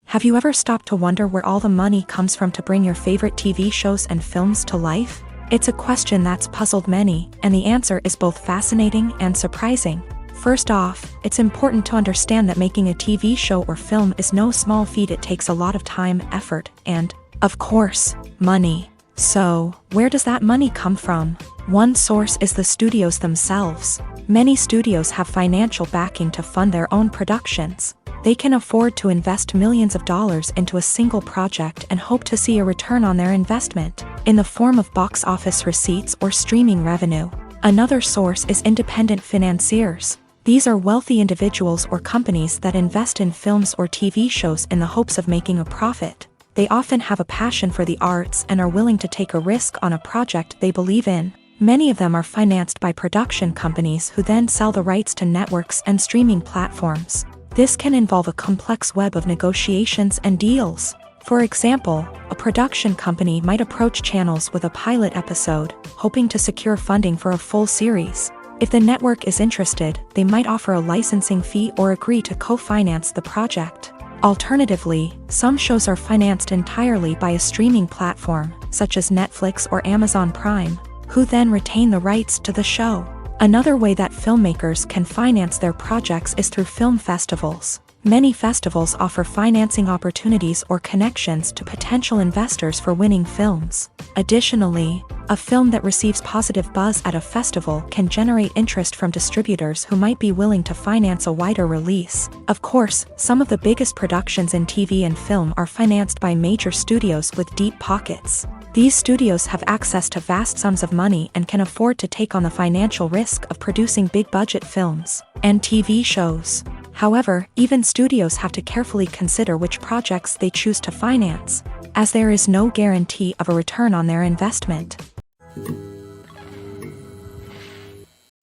Have you ever stopped to wonder where all the money comes from to bring your favorite TV shows and films to life? It's a question that's puzzled many, and the answer is both fascinating and surprising. First off, it's important to understand that making a TV show or film is no small feat. It takes a lot of time, effort, and, of course, money. So, where does that money come from? One source is the studios themselves. Many studios have financial backing to fund their own productions. They can afford to invest millions of dollars into a single project and hope to see a return on their investment, in the form of box office receipts or streaming revenue. Another source is independent financiers. These are wealthy individuals or companies that invest in films or TV shows in the hopes of making a profit. They often have a passion for the arts and are willing to take a risk on a project they believe in. Many of them are financed by production companies who then sell the rights to networks and streaming platforms. This can involve a complex web of negotiations and deals. For example, a production company might approach channels with a pilot episode, hoping to secure funding for a full series. If the network is interested, they might offer a licensing fee or agree to co-finance the project. Alternatively, some shows are financed entirely by a streaming platform, such as Netflix or Amazon Prime, who then retain the rights to the show. Another way that filmmakers can finance their projects is through film festivals. Many festivals offer financing opportunities or connections to potential investors for winning films. Additionally, a film that receives positive buzz at a festival can generate interest from distributors who might be willing to finance a wider release. Of course, some of the biggest productions in TV and film are financed by major studios with deep pockets. These studios have access to vast sums of money and can afford to take on the financial risk of producing big-budget films and TV shows. However, even studios have to carefully consider which projects they choose to finance, as there is no guarantee of a return on their investment.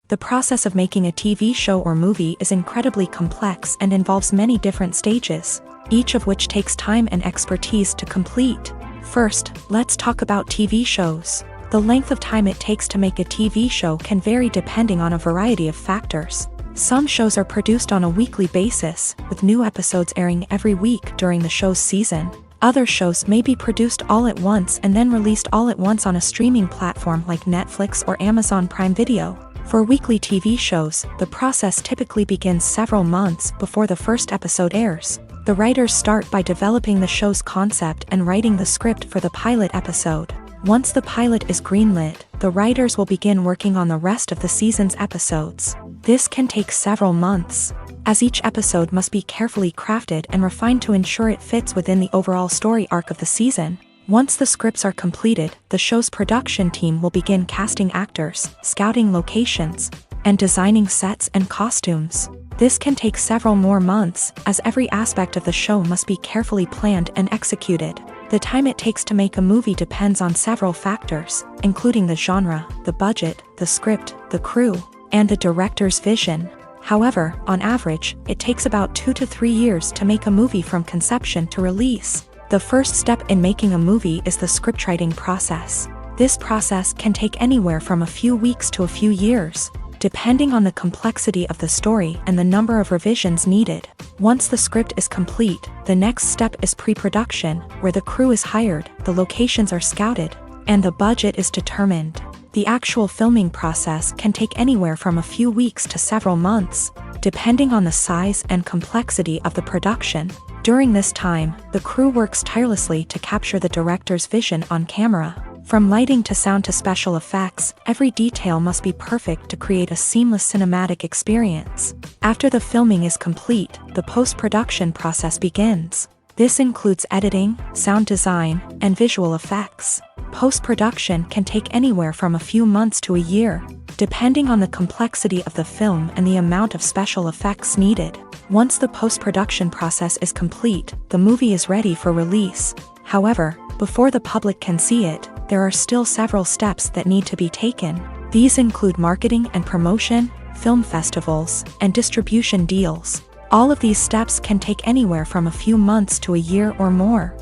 The process of making a TV show or movie is incredibly complex and involves many different stages, each of which takes time and expertise to complete. First, let's talk about TV shows. The length of time it takes to make a TV show can vary depending on a variety of factors. Some shows are produced on a weekly basis, with new episodes airing every week during the show's season. Other shows may be produced all at once and then released all at once on a streaming platform like Netflix or Amazon Prime Video. For weekly TV shows, the process typically begins several months before the first episode airs. The writers start by developing the show's concept and writing the script for the pilot episode. Once the pilot is greenlit, the writers will begin working on the rest of the season's episodes. This can take several months, as each episode must be carefully crafted and refined to ensure it fits within the overall story arc of the season. Once the scripts are completed, the show's production team will begin casting actors, scouting locations, and designing sets and costumes. This can take several more months, as every aspect of the show must be carefully planned and executed. The time it takes to make a movie depends on several factors, including the genre, the budget, the script, the crew, and the director's vision. However, on average, it takes about 2 to 3 years to make a movie from conception to release. The first step in making a movie is the scriptwriting process. This process can take anywhere from a few weeks to a few years, depending on the complexity of the story and the number of revisions needed. Once the script is complete, the next step is pre-production, where the crew is hired, the locations are scouted, and the budget is determined. The actual filming process can take anywhere from a few weeks to several months, depending on the size and complexity of the production. During this time, the crew works tirelessly to capture the director's vision on camera. From lighting to sound to special effects, every detail must be perfect to create a seamless cinematic experience. After the filming is complete, the post-production process begins. This includes editing, sound design, and visual effects. Post-production can take anywhere from a few months to a year, depending on the complexity of the film and the amount of special effects needed. Once the post-production process is complete, the movie is ready for release. However, before the public can see it, there are still several steps that need to be taken. These include marketing and promotion, film festivals, and distribution deals. All of these steps can take anywhere from a few months to a year or more.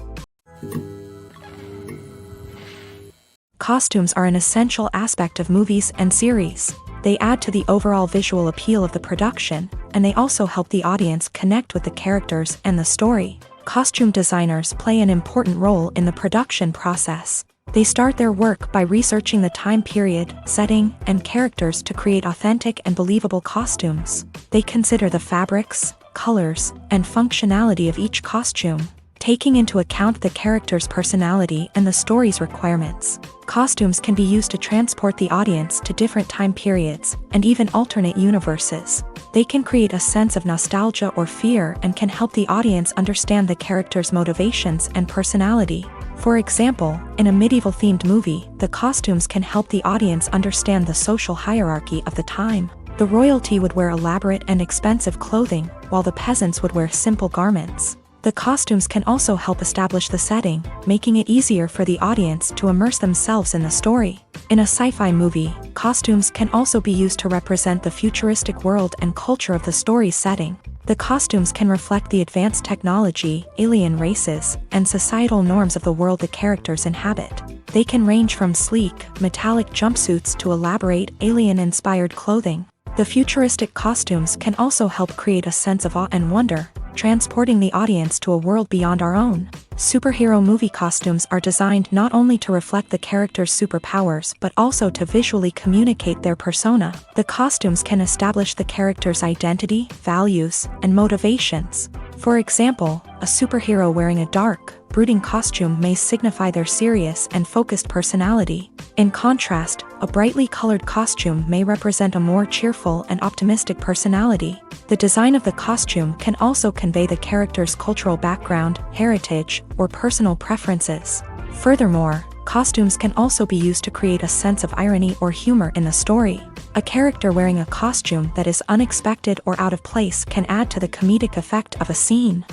Costumes are an essential aspect of movies and series. They add to the overall visual appeal of the production, and they also help the audience connect with the characters and the story. Costume designers play an important role in the production process. They start their work by researching the time period, setting, and characters to create authentic and believable costumes. They consider the fabrics, colors, and functionality of each costume, taking into account the character's personality and the story's requirements. Costumes can be used to transport the audience to different time periods, and even alternate universes. They can create a sense of nostalgia or fear and can help the audience understand the character's motivations and personality. For example, in a medieval-themed movie, the costumes can help the audience understand the social hierarchy of the time. The royalty would wear elaborate and expensive clothing, while the peasants would wear simple garments. The costumes can also help establish the setting, making it easier for the audience to immerse themselves in the story. In a sci-fi movie, costumes can also be used to represent the futuristic world and culture of the story's setting. The costumes can reflect the advanced technology, alien races, and societal norms of the world the characters inhabit. They can range from sleek, metallic jumpsuits to elaborate, alien-inspired clothing. The futuristic costumes can also help create a sense of awe and wonder, transporting the audience to a world beyond our own. Superhero movie costumes are designed not only to reflect the character's superpowers but also to visually communicate their persona. The costumes can establish the character's identity, values, and motivations. For example, a superhero wearing a dark, brooding costume may signify their serious and focused personality. In contrast, a brightly colored costume may represent a more cheerful and optimistic personality. The design of the costume can also convey the character's cultural background, heritage, or personal preferences. Furthermore, costumes can also be used to create a sense of irony or humor in the story. A character wearing a costume that is unexpected or out of place can add to the comedic effect of a scene.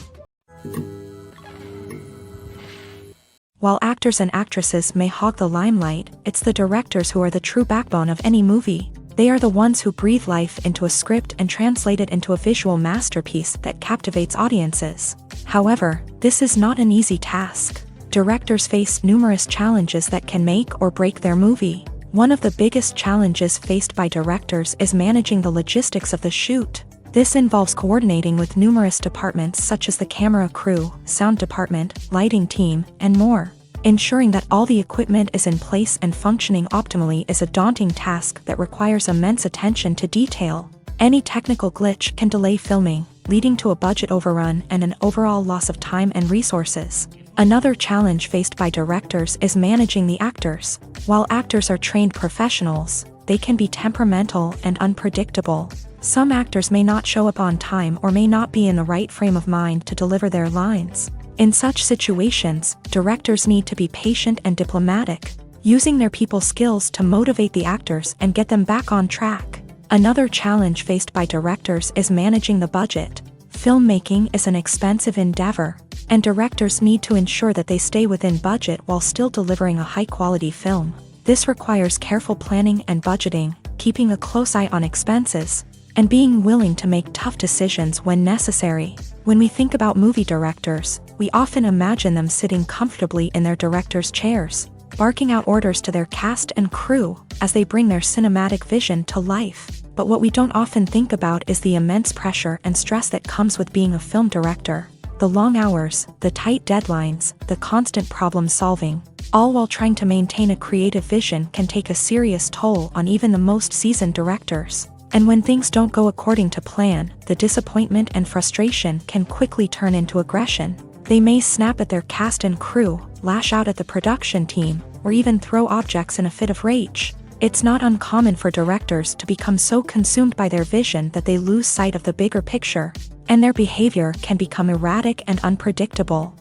While actors and actresses may hog the limelight, it's the directors who are the true backbone of any movie. They are the ones who breathe life into a script and translate it into a visual masterpiece that captivates audiences. However, this is not an easy task. Directors face numerous challenges that can make or break their movie. One of the biggest challenges faced by directors is managing the logistics of the shoot. This involves coordinating with numerous departments such as the camera crew, sound department, lighting team, and more. Ensuring that all the equipment is in place and functioning optimally is a daunting task that requires immense attention to detail. Any technical glitch can delay filming, leading to a budget overrun and an overall loss of time and resources. Another challenge faced by directors is managing the actors. While actors are trained professionals, they can be temperamental and unpredictable. Some actors may not show up on time or may not be in the right frame of mind to deliver their lines. In such situations, directors need to be patient and diplomatic, using their people skills to motivate the actors and get them back on track. Another challenge faced by directors is managing the budget. Filmmaking is an expensive endeavor, and directors need to ensure that they stay within budget while still delivering a high-quality film. This requires careful planning and budgeting, keeping a close eye on expenses, and being willing to make tough decisions when necessary. When we think about movie directors, we often imagine them sitting comfortably in their director's chairs, barking out orders to their cast and crew as they bring their cinematic vision to life. But what we don't often think about is the immense pressure and stress that comes with being a film director. The long hours, the tight deadlines, the constant problem solving, all while trying to maintain a creative vision can take a serious toll on even the most seasoned directors. And when things don't go according to plan, the disappointment and frustration can quickly turn into aggression. They may snap at their cast and crew, lash out at the production team, or even throw objects in a fit of rage. It's not uncommon for directors to become so consumed by their vision that they lose sight of the bigger picture, and their behavior can become erratic and unpredictable.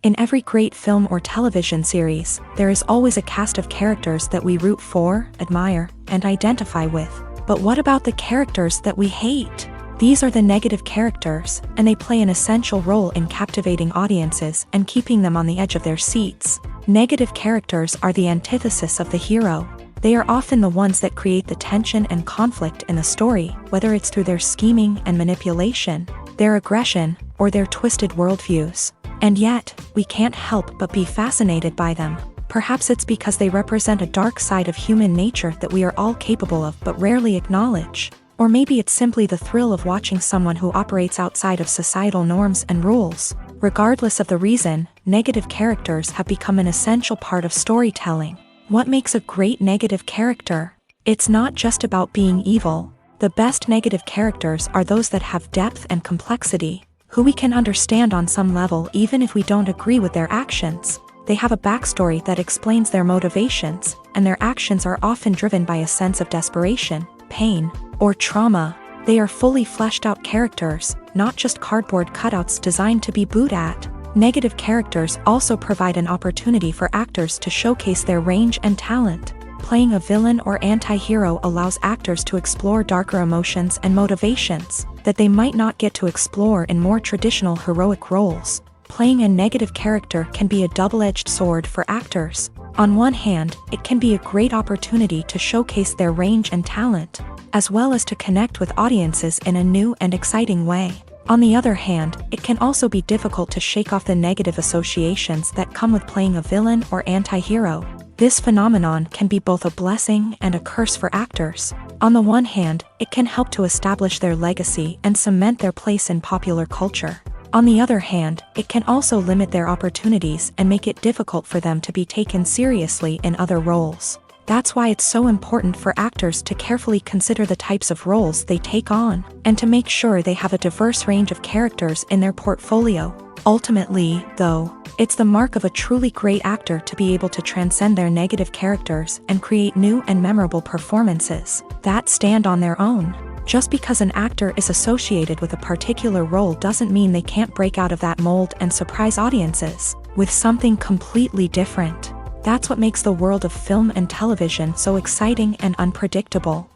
In every great film or television series, there is always a cast of characters that we root for, admire, and identify with. But what about the characters that we hate? These are the negative characters, and they play an essential role in captivating audiences and keeping them on the edge of their seats. Negative characters are the antithesis of the hero. They are often the ones that create the tension and conflict in the story, whether it's through their scheming and manipulation, their aggression, or their twisted worldviews. And yet, we can't help but be fascinated by them. Perhaps it's because they represent a dark side of human nature that we are all capable of but rarely acknowledge. Or maybe it's simply the thrill of watching someone who operates outside of societal norms and rules. Regardless of the reason, negative characters have become an essential part of storytelling. What makes a great negative character? It's not just about being evil. The best negative characters are those that have depth and complexity, who we can understand on some level even if we don't agree with their actions. They have a backstory that explains their motivations, and their actions are often driven by a sense of desperation, pain, or trauma. They are fully fleshed out characters, not just cardboard cutouts designed to be booed at. Negative characters also provide an opportunity for actors to showcase their range and talent. Playing a villain or anti-hero allows actors to explore darker emotions and motivations that they might not get to explore in more traditional heroic roles. Playing a negative character can be a double-edged sword for actors. On one hand, it can be a great opportunity to showcase their range and talent, as well as to connect with audiences in a new and exciting way. On the other hand, it can also be difficult to shake off the negative associations that come with playing a villain or anti-hero. This phenomenon can be both a blessing and a curse for actors. On the one hand, it can help to establish their legacy and cement their place in popular culture. On the other hand, it can also limit their opportunities and make it difficult for them to be taken seriously in other roles. That's why it's so important for actors to carefully consider the types of roles they take on, and to make sure they have a diverse range of characters in their portfolio. Ultimately, though, it's the mark of a truly great actor to be able to transcend their negative characters and create new and memorable performances that stand on their own. Just because an actor is associated with a particular role doesn't mean they can't break out of that mold and surprise audiences with something completely different. That's what makes the world of film and television so exciting and unpredictable.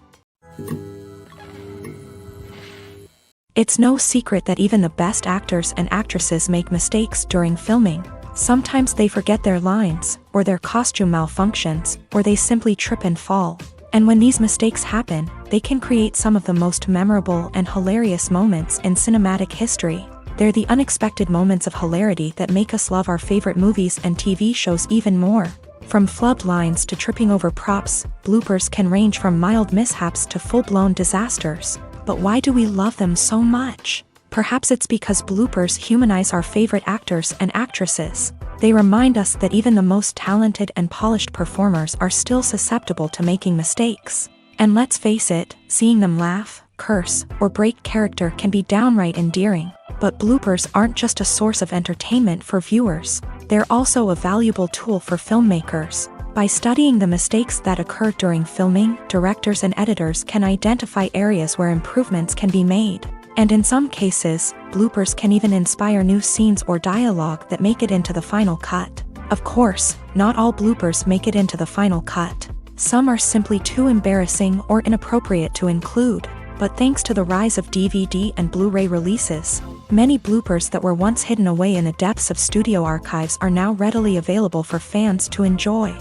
It's no secret that even the best actors and actresses make mistakes during filming. Sometimes they forget their lines, or their costume malfunctions, or they simply trip and fall. And when these mistakes happen, they can create some of the most memorable and hilarious moments in cinematic history. They're the unexpected moments of hilarity that make us love our favorite movies and TV shows even more. From flubbed lines to tripping over props, bloopers can range from mild mishaps to full-blown disasters. But why do we love them so much? Perhaps it's because bloopers humanize our favorite actors and actresses. They remind us that even the most talented and polished performers are still susceptible to making mistakes. And let's face it, seeing them laugh, curse, or break character can be downright endearing. But bloopers aren't just a source of entertainment for viewers. They're also a valuable tool for filmmakers. By studying the mistakes that occur during filming, directors and editors can identify areas where improvements can be made. And in some cases, bloopers can even inspire new scenes or dialogue that make it into the final cut. Of course, not all bloopers make it into the final cut. Some are simply too embarrassing or inappropriate to include. But thanks to the rise of DVD and Blu-ray releases, many bloopers that were once hidden away in the depths of studio archives are now readily available for fans to enjoy.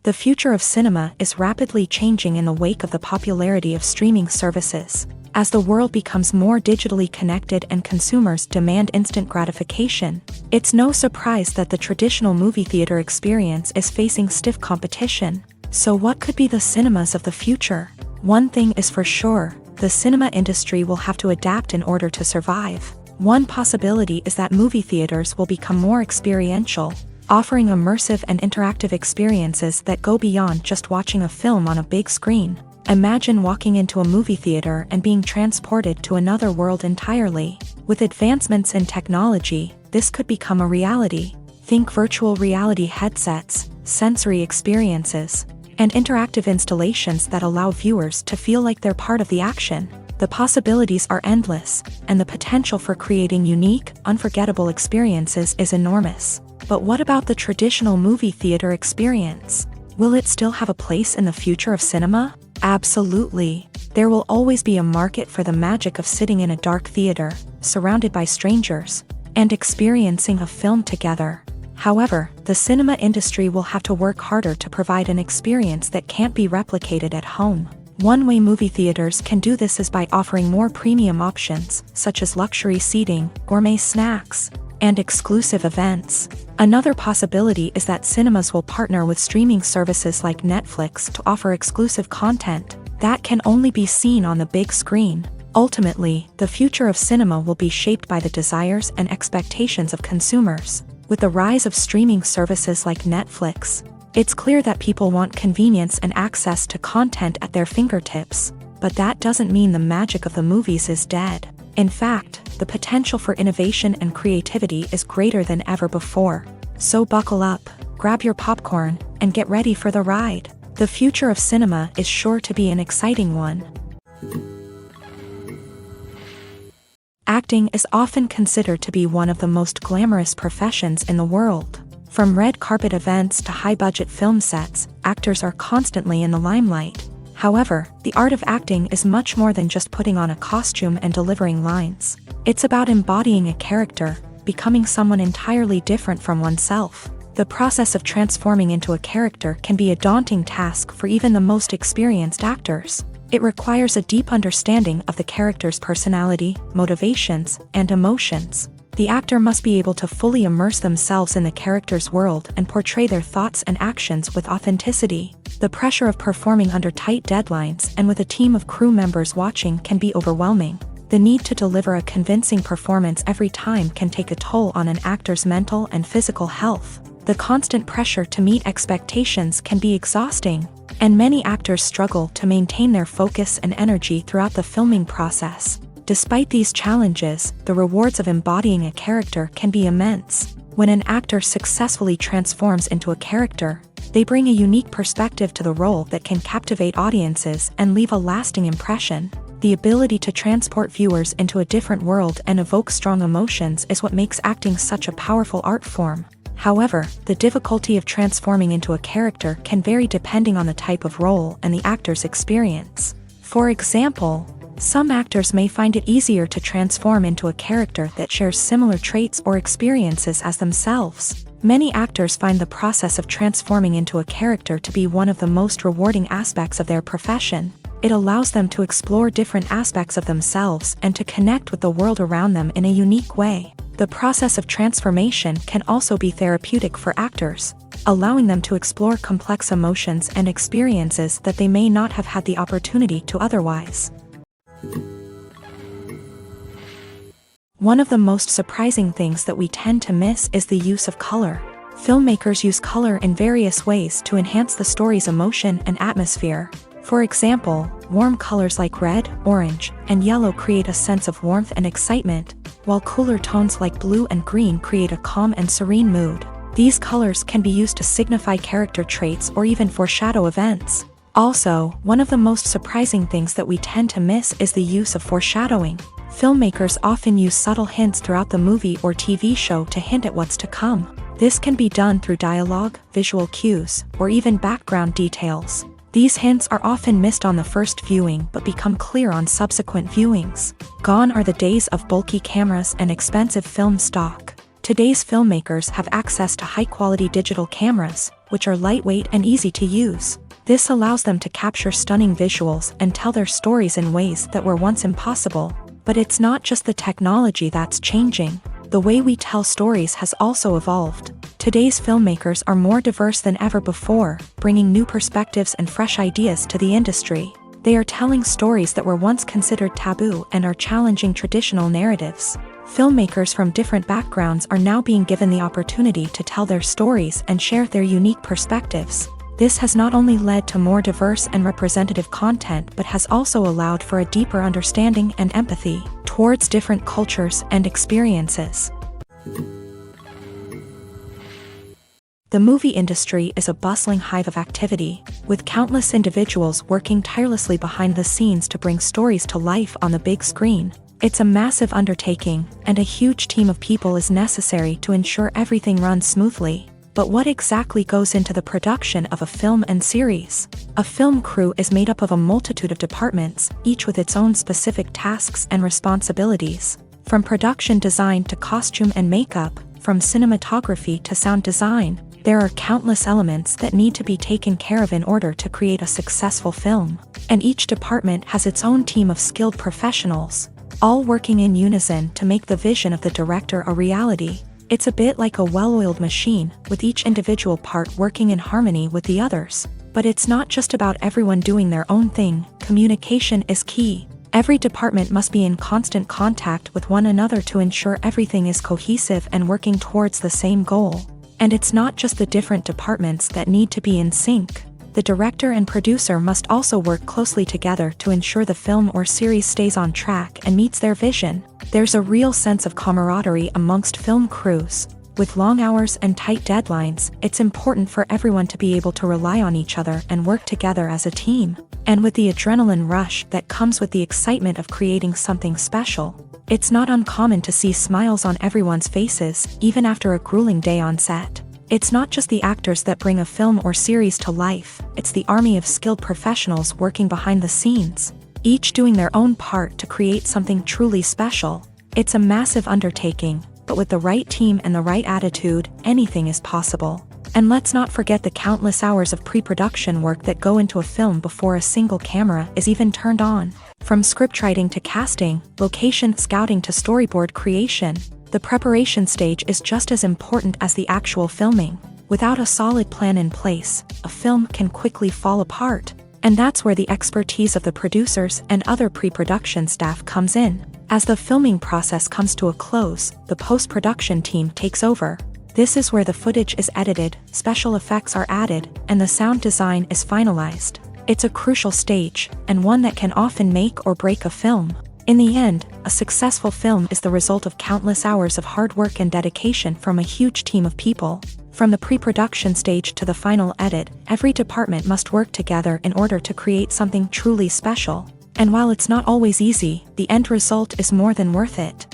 The future of cinema is rapidly changing in the wake of the popularity of streaming services. As the world becomes more digitally connected and consumers demand instant gratification, it's no surprise that the traditional movie theater experience is facing stiff competition. So what could be the cinemas of the future? One thing is for sure, the cinema industry will have to adapt in order to survive. One possibility is that movie theaters will become more experiential, offering immersive and interactive experiences that go beyond just watching a film on a big screen. Imagine walking into a movie theater and being transported to another world entirely. With advancements in technology, this could become a reality. Think virtual reality headsets, sensory experiences, and interactive installations that allow viewers to feel like they're part of the action. The possibilities are endless, and the potential for creating unique, unforgettable experiences is enormous. But what about the traditional movie theater experience? Will it still have a place in the future of cinema? Absolutely. There will always be a market for the magic of sitting in a dark theater, surrounded by strangers, and experiencing a film together. However, the cinema industry will have to work harder to provide an experience that can't be replicated at home. One way movie theaters can do this is by offering more premium options, such as luxury seating, gourmet snacks, and exclusive events. Another possibility is that cinemas will partner with streaming services like Netflix to offer exclusive content that can only be seen on the big screen. Ultimately, the future of cinema will be shaped by the desires and expectations of consumers. With the rise of streaming services like Netflix, it's clear that people want convenience and access to content at their fingertips. But that doesn't mean the magic of the movies is dead. In fact, the potential for innovation and creativity is greater than ever before. So buckle up, grab your popcorn, and get ready for the ride. The future of cinema is sure to be an exciting one. Acting is often considered to be one of the most glamorous professions in the world. From red carpet events to high-budget film sets, actors are constantly in the limelight. However, the art of acting is much more than just putting on a costume and delivering lines. It's about embodying a character, becoming someone entirely different from oneself. The process of transforming into a character can be a daunting task for even the most experienced actors. It requires a deep understanding of the character's personality, motivations, and emotions. The actor must be able to fully immerse themselves in the character's world and portray their thoughts and actions with authenticity. The pressure of performing under tight deadlines and with a team of crew members watching can be overwhelming. The need to deliver a convincing performance every time can take a toll on an actor's mental and physical health. The constant pressure to meet expectations can be exhausting, and many actors struggle to maintain their focus and energy throughout the filming process. Despite these challenges, the rewards of embodying a character can be immense. When an actor successfully transforms into a character, they bring a unique perspective to the role that can captivate audiences and leave a lasting impression. The ability to transport viewers into a different world and evoke strong emotions is what makes acting such a powerful art form. However, the difficulty of transforming into a character can vary depending on the type of role and the actor's experience. For example, some actors may find it easier to transform into a character that shares similar traits or experiences as themselves. Many actors find the process of transforming into a character to be one of the most rewarding aspects of their profession. It allows them to explore different aspects of themselves and to connect with the world around them in a unique way. The process of transformation can also be therapeutic for actors, allowing them to explore complex emotions and experiences that they may not have had the opportunity to otherwise. One of the most surprising things that we tend to miss is the use of color. Filmmakers use color in various ways to enhance the story's emotion and atmosphere. For example, warm colors like red, orange, and yellow create a sense of warmth and excitement, while cooler tones like blue and green create a calm and serene mood. These colors can be used to signify character traits or even foreshadow events. Also, one of the most surprising things that we tend to miss is the use of foreshadowing. Filmmakers often use subtle hints throughout the movie or TV show to hint at what's to come. This can be done through dialogue, visual cues, or even background details. These hints are often missed on the first viewing but become clear on subsequent viewings. Gone are the days of bulky cameras and expensive film stock. Today's filmmakers have access to high-quality digital cameras, which are lightweight and easy to use. This allows them to capture stunning visuals and tell their stories in ways that were once impossible. But it's not just the technology that's changing. The way we tell stories has also evolved. Today's filmmakers are more diverse than ever before, bringing new perspectives and fresh ideas to the industry. They are telling stories that were once considered taboo and are challenging traditional narratives. Filmmakers from different backgrounds are now being given the opportunity to tell their stories and share their unique perspectives. This has not only led to more diverse and representative content but has also allowed for a deeper understanding and empathy towards different cultures and experiences. The movie industry is a bustling hive of activity, with countless individuals working tirelessly behind the scenes to bring stories to life on the big screen. It's a massive undertaking, and a huge team of people is necessary to ensure everything runs smoothly. But what exactly goes into the production of a film and series? A film crew is made up of a multitude of departments, each with its own specific tasks and responsibilities. From production design to costume and makeup, from cinematography to sound design, there are countless elements that need to be taken care of in order to create a successful film. And each department has its own team of skilled professionals, all working in unison to make the vision of the director a reality. It's a bit like a well-oiled machine, with each individual part working in harmony with the others. But it's not just about everyone doing their own thing. Communication is key. Every department must be in constant contact with one another to ensure everything is cohesive and working towards the same goal. And it's not just the different departments that need to be in sync. The director and producer must also work closely together to ensure the film or series stays on track and meets their vision. There's a real sense of camaraderie amongst film crews. With long hours and tight deadlines, it's important for everyone to be able to rely on each other and work together as a team. And with the adrenaline rush that comes with the excitement of creating something special, it's not uncommon to see smiles on everyone's faces, even after a grueling day on set. It's not just the actors that bring a film or series to life, it's the army of skilled professionals working behind the scenes, each doing their own part to create something truly special. It's a massive undertaking, but with the right team and the right attitude, anything is possible. And let's not forget the countless hours of pre-production work that go into a film before a single camera is even turned on. From scriptwriting to casting, location scouting to storyboard creation, the preparation stage is just as important as the actual filming. Without a solid plan in place, a film can quickly fall apart. And that's where the expertise of the producers and other pre-production staff comes in. As the filming process comes to a close, the post-production team takes over. This is where the footage is edited, special effects are added, and the sound design is finalized. It's a crucial stage, and one that can often make or break a film. In the end, a successful film is the result of countless hours of hard work and dedication from a huge team of people. From the pre-production stage to the final edit, every department must work together in order to create something truly special. And while it's not always easy, the end result is more than worth it.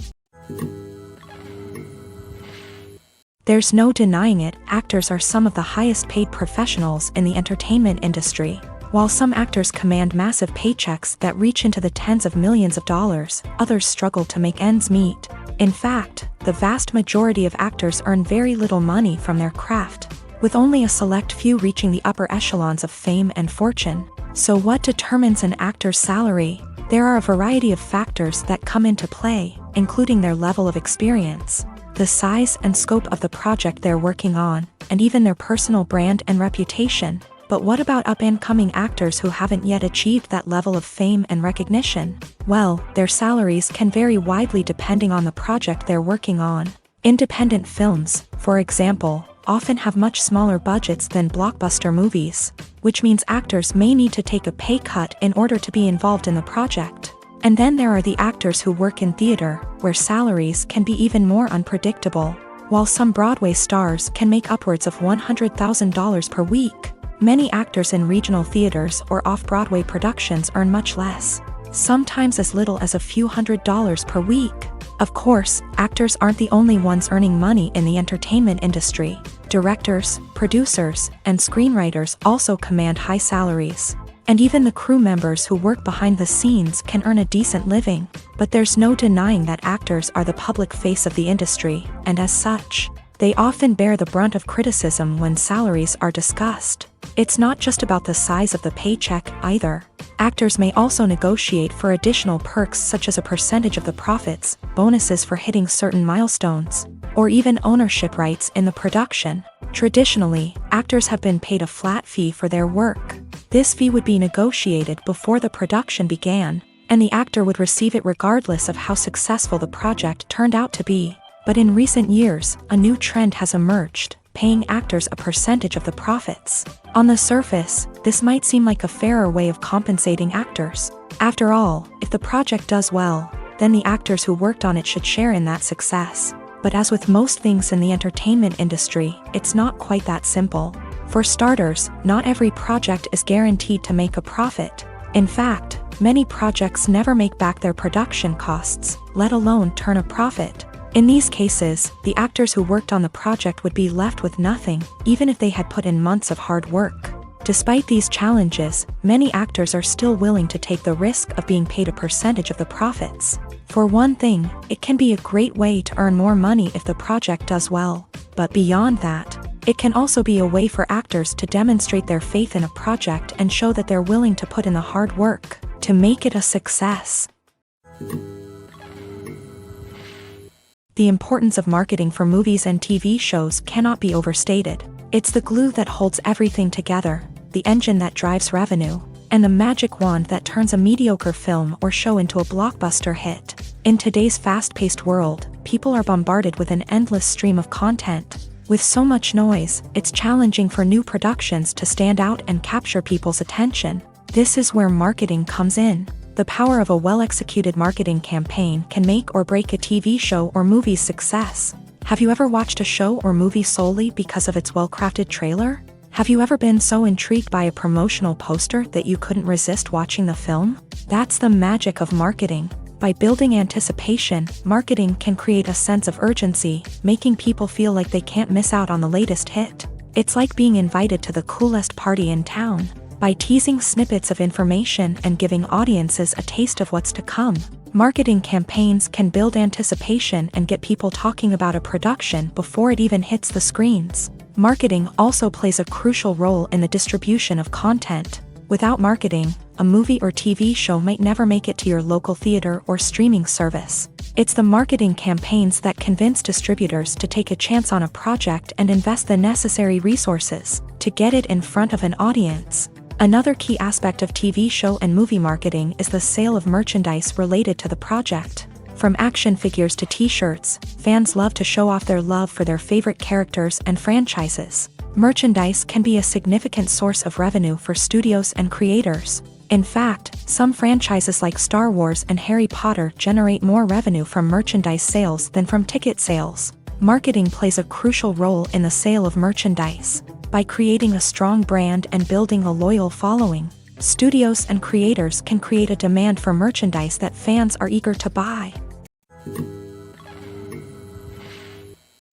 There's no denying it, actors are some of the highest paid professionals in the entertainment industry. While some actors command massive paychecks that reach into the tens of millions of dollars, others struggle to make ends meet. In fact, the vast majority of actors earn very little money from their craft, with only a select few reaching the upper echelons of fame and fortune. So what determines an actor's salary? There are a variety of factors that come into play, including their level of experience, the size and scope of the project they're working on, and even their personal brand and reputation. But what about up-and-coming actors who haven't yet achieved that level of fame and recognition? Well, their salaries can vary widely depending on the project they're working on. Independent films, for example, often have much smaller budgets than blockbuster movies, which means actors may need to take a pay cut in order to be involved in the project. And then there are the actors who work in theater, where salaries can be even more unpredictable. While some Broadway stars can make upwards of $100,000 per week, many actors in regional theaters or off-Broadway productions earn much less, sometimes as little as a few $100s per week. Of course, actors aren't the only ones earning money in the entertainment industry. Directors, producers, and screenwriters also command high salaries. And even the crew members who work behind the scenes can earn a decent living. But there's no denying that actors are the public face of the industry, and as such, they often bear the brunt of criticism when salaries are discussed. It's not just about the size of the paycheck, either. Actors may also negotiate for additional perks such as a percentage of the profits, bonuses for hitting certain milestones, or even ownership rights in the production. Traditionally, actors have been paid a flat fee for their work. This fee would be negotiated before the production began, and the actor would receive it regardless of how successful the project turned out to be. But in recent years, a new trend has emerged, paying actors a percentage of the profits. On the surface, this might seem like a fairer way of compensating actors. After all, if the project does well, then the actors who worked on it should share in that success. But as with most things in the entertainment industry, it's not quite that simple. For starters, not every project is guaranteed to make a profit. In fact, many projects never make back their production costs, let alone turn a profit. In these cases, the actors who worked on the project would be left with nothing, even if they had put in months of hard work. Despite these challenges, many actors are still willing to take the risk of being paid a percentage of the profits. For one thing, it can be a great way to earn more money if the project does well. But beyond that, it can also be a way for actors to demonstrate their faith in a project and show that they're willing to put in the hard work to make it a success. The importance of marketing for movies and TV shows cannot be overstated. It's the glue that holds everything together, the engine that drives revenue, and the magic wand that turns a mediocre film or show into a blockbuster hit. In today's fast-paced world, people are bombarded with an endless stream of content. With so much noise, it's challenging for new productions to stand out and capture people's attention. This is where marketing comes in. The power of a well-executed marketing campaign can make or break a TV show or movie's success. Have you ever watched a show or movie solely because of its well-crafted trailer? Have you ever been so intrigued by a promotional poster that you couldn't resist watching the film? That's the magic of marketing. By building anticipation, marketing can create a sense of urgency, making people feel like they can't miss out on the latest hit. It's like being invited to the coolest party in town. By teasing snippets of information and giving audiences a taste of what's to come, marketing campaigns can build anticipation and get people talking about a production before it even hits the screens. Marketing also plays a crucial role in the distribution of content. Without marketing, a movie or TV show might never make it to your local theater or streaming service. It's the marketing campaigns that convince distributors to take a chance on a project and invest the necessary resources to get it in front of an audience. Another key aspect of TV show and movie marketing is the sale of merchandise related to the project. From action figures to t-shirts, fans love to show off their love for their favorite characters and franchises. Merchandise can be a significant source of revenue for studios and creators. In fact, some franchises like Star Wars and Harry Potter generate more revenue from merchandise sales than from ticket sales. Marketing plays a crucial role in the sale of merchandise. By creating a strong brand and building a loyal following, studios and creators can create a demand for merchandise that fans are eager to buy.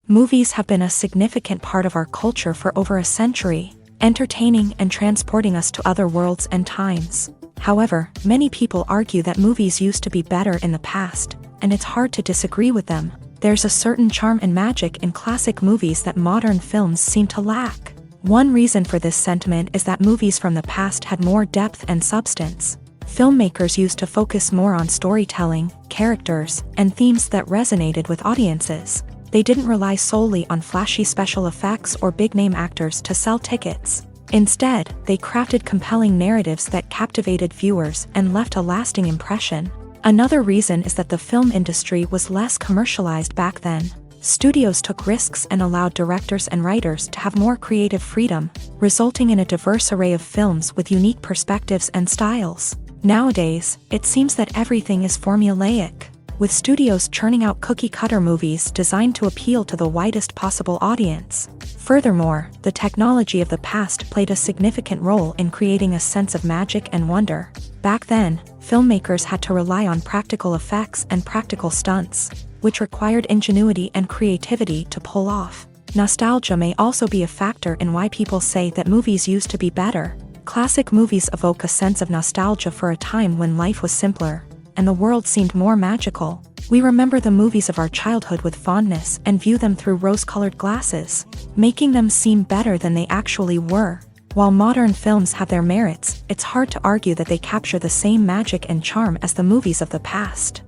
Movies have been a significant part of our culture for over a century, entertaining and transporting us to other worlds and times. However, many people argue that movies used to be better in the past, and it's hard to disagree with them. There's a certain charm and magic in classic movies that modern films seem to lack. One reason for this sentiment is that movies from the past had more depth and substance. Filmmakers used to focus more on storytelling, characters, and themes that resonated with audiences. They didn't rely solely on flashy special effects or big-name actors to sell tickets. Instead, they crafted compelling narratives that captivated viewers and left a lasting impression. Another reason is that the film industry was less commercialized back then. Studios took risks and allowed directors and writers to have more creative freedom, resulting in a diverse array of films with unique perspectives and styles. Nowadays, it seems that everything is formulaic, with studios churning out cookie-cutter movies designed to appeal to the widest possible audience. Furthermore, the technology of the past played a significant role in creating a sense of magic and wonder. Back then, filmmakers had to rely on practical effects and practical stunts, which required ingenuity and creativity to pull off. Nostalgia may also be a factor in why people say that movies used to be better. Classic movies evoke a sense of nostalgia for a time when life was simpler, and the world seemed more magical. We remember the movies of our childhood with fondness and view them through rose-colored glasses, making them seem better than they actually were. While modern films have their merits, it's hard to argue that they capture the same magic and charm as the movies of the past.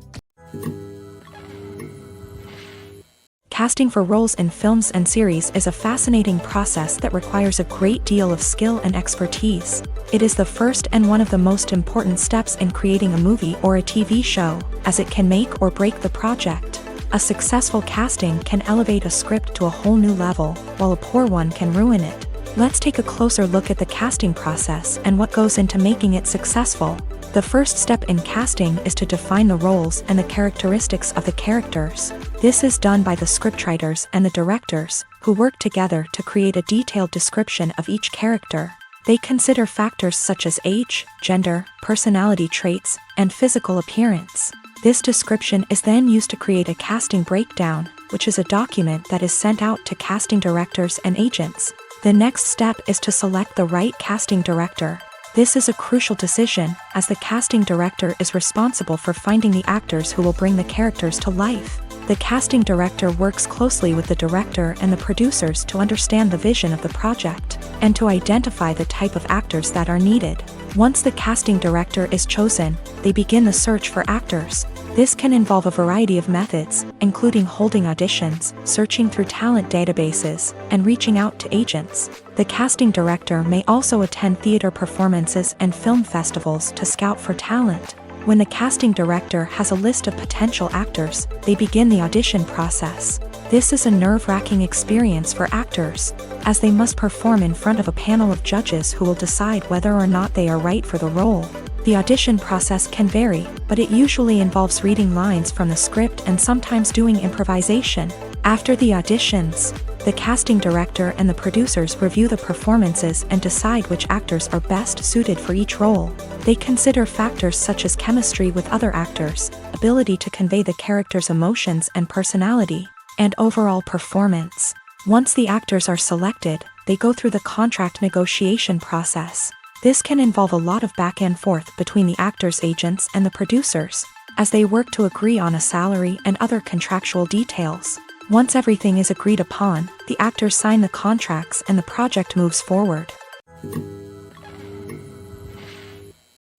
Casting for roles in films and series is a fascinating process that requires a great deal of skill and expertise. It is the first and one of the most important steps in creating a movie or a TV show, as it can make or break the project. A successful casting can elevate a script to a whole new level, while a poor one can ruin it. Let's take a closer look at the casting process and what goes into making it successful. The first step in casting is to define the roles and the characteristics of the characters. This is done by the scriptwriters and the directors, who work together to create a detailed description of each character. They consider factors such as age, gender, personality traits, and physical appearance. This description is then used to create a casting breakdown, which is a document that is sent out to casting directors and agents. The next step is to select the right casting director. This is a crucial decision, as the casting director is responsible for finding the actors who will bring the characters to life. The casting director works closely with the director and the producers to understand the vision of the project, and to identify the type of actors that are needed. Once the casting director is chosen, they begin the search for actors. This can involve a variety of methods, including holding auditions, searching through talent databases, and reaching out to agents. The casting director may also attend theater performances and film festivals to scout for talent. When the casting director has a list of potential actors, they begin the audition process. This is a nerve-wracking experience for actors, as they must perform in front of a panel of judges who will decide whether or not they are right for the role. The audition process can vary, but it usually involves reading lines from the script and sometimes doing improvisation. After the auditions, the casting director and the producers review the performances and decide which actors are best suited for each role. They consider factors such as chemistry with other actors, ability to convey the character's emotions and personality, and overall performance. Once the actors are selected, they go through the contract negotiation process. This can involve a lot of back and forth between the actors' agents and the producers, as they work to agree on a salary and other contractual details. Once everything is agreed upon, the actors sign the contracts and the project moves forward.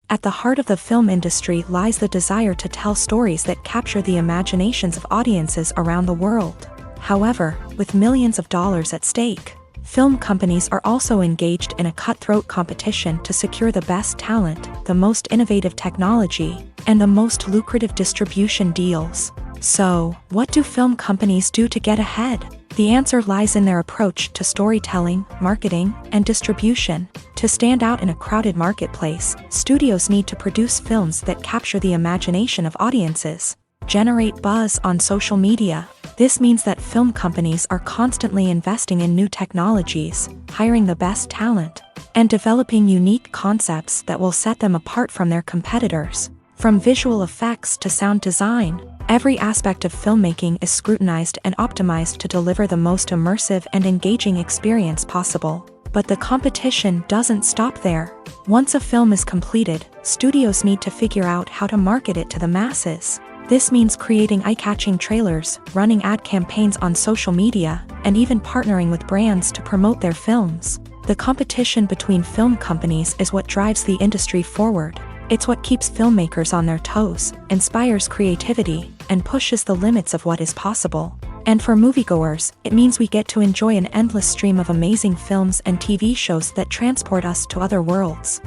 At the heart of the film industry lies the desire to tell stories that capture the imaginations of audiences around the world. However, with millions of dollars at stake, film companies are also engaged in a cutthroat competition to secure the best talent, the most innovative technology, and the most lucrative distribution deals. So, what do film companies do to get ahead? The answer lies in their approach to storytelling, marketing, and distribution. To stand out in a crowded marketplace, studios need to produce films that capture the imagination of audiences, generate buzz on social media. This means that film companies are constantly investing in new technologies, hiring the best talent, and developing unique concepts that will set them apart from their competitors. From visual effects to sound design, every aspect of filmmaking is scrutinized and optimized to deliver the most immersive and engaging experience possible. But the competition doesn't stop there. Once a film is completed, studios need to figure out how to market it to the masses. This means creating eye-catching trailers, running ad campaigns on social media, and even partnering with brands to promote their films. The competition between film companies is what drives the industry forward. It's what keeps filmmakers on their toes, inspires creativity, and pushes the limits of what is possible. And for moviegoers, it means we get to enjoy an endless stream of amazing films and TV shows that transport us to other worlds.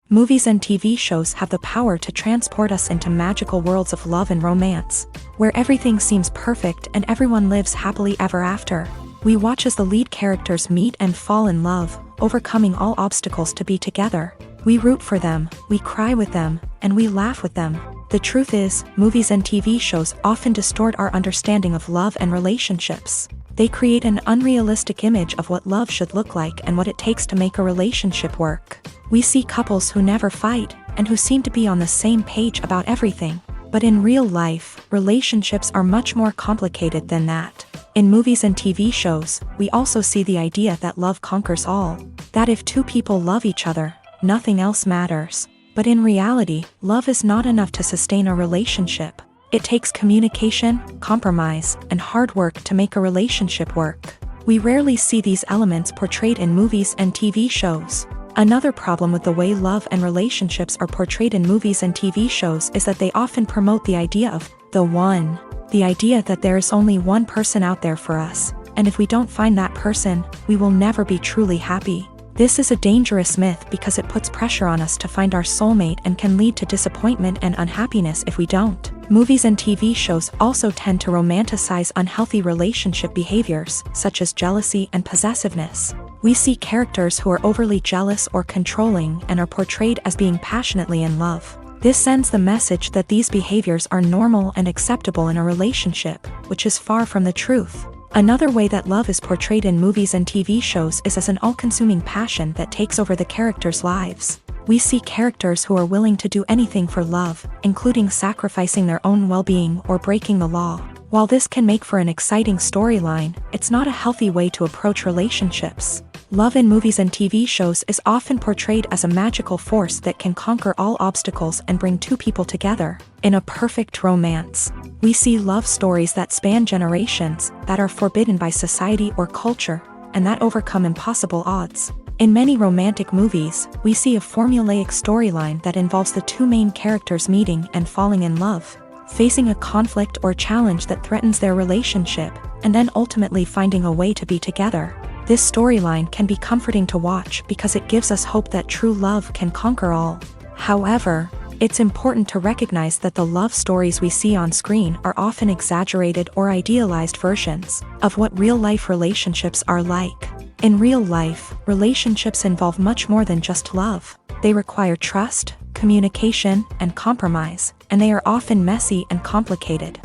Movies and TV shows have the power to transport us into magical worlds of love and romance, where everything seems perfect and everyone lives happily ever after. We watch as the lead characters meet and fall in love, overcoming all obstacles to be together. We root for them, we cry with them, and we laugh with them. The truth is, movies and TV shows often distort our understanding of love and relationships. They create an unrealistic image of what love should look like and what it takes to make a relationship work. We see couples who never fight, and who seem to be on the same page about everything. But in real life, relationships are much more complicated than that. In movies and TV shows, we also see the idea that love conquers all. That if two people love each other, nothing else matters. But in reality, love is not enough to sustain a relationship. It takes communication, compromise, and hard work to make a relationship work. We rarely see these elements portrayed in movies and TV shows. Another problem with the way love and relationships are portrayed in movies and TV shows is that they often promote the idea of the one. The idea that there is only one person out there for us, and if we don't find that person, we will never be truly happy. This is a dangerous myth because it puts pressure on us to find our soulmate and can lead to disappointment and unhappiness if we don't. Movies and TV shows also tend to romanticize unhealthy relationship behaviors, such as jealousy and possessiveness. We see characters who are overly jealous or controlling and are portrayed as being passionately in love. This sends the message that these behaviors are normal and acceptable in a relationship, which is far from the truth. Another way that love is portrayed in movies and TV shows is as an all-consuming passion that takes over the characters' lives. We see characters who are willing to do anything for love, including sacrificing their own well-being or breaking the law. While this can make for an exciting storyline, it's not a healthy way to approach relationships. Love in movies and TV shows is often portrayed as a magical force that can conquer all obstacles and bring two people together. In a perfect romance, we see love stories that span generations, that are forbidden by society or culture, and that overcome impossible odds. In many romantic movies, we see a formulaic storyline that involves the two main characters meeting and falling in love, facing a conflict or challenge that threatens their relationship, and then ultimately finding a way to be together. This storyline can be comforting to watch because it gives us hope that true love can conquer all. However, it's important to recognize that the love stories we see on screen are often exaggerated or idealized versions of what real-life relationships are like. In real life, relationships involve much more than just love. They require trust, communication, and compromise, and they are often messy and complicated.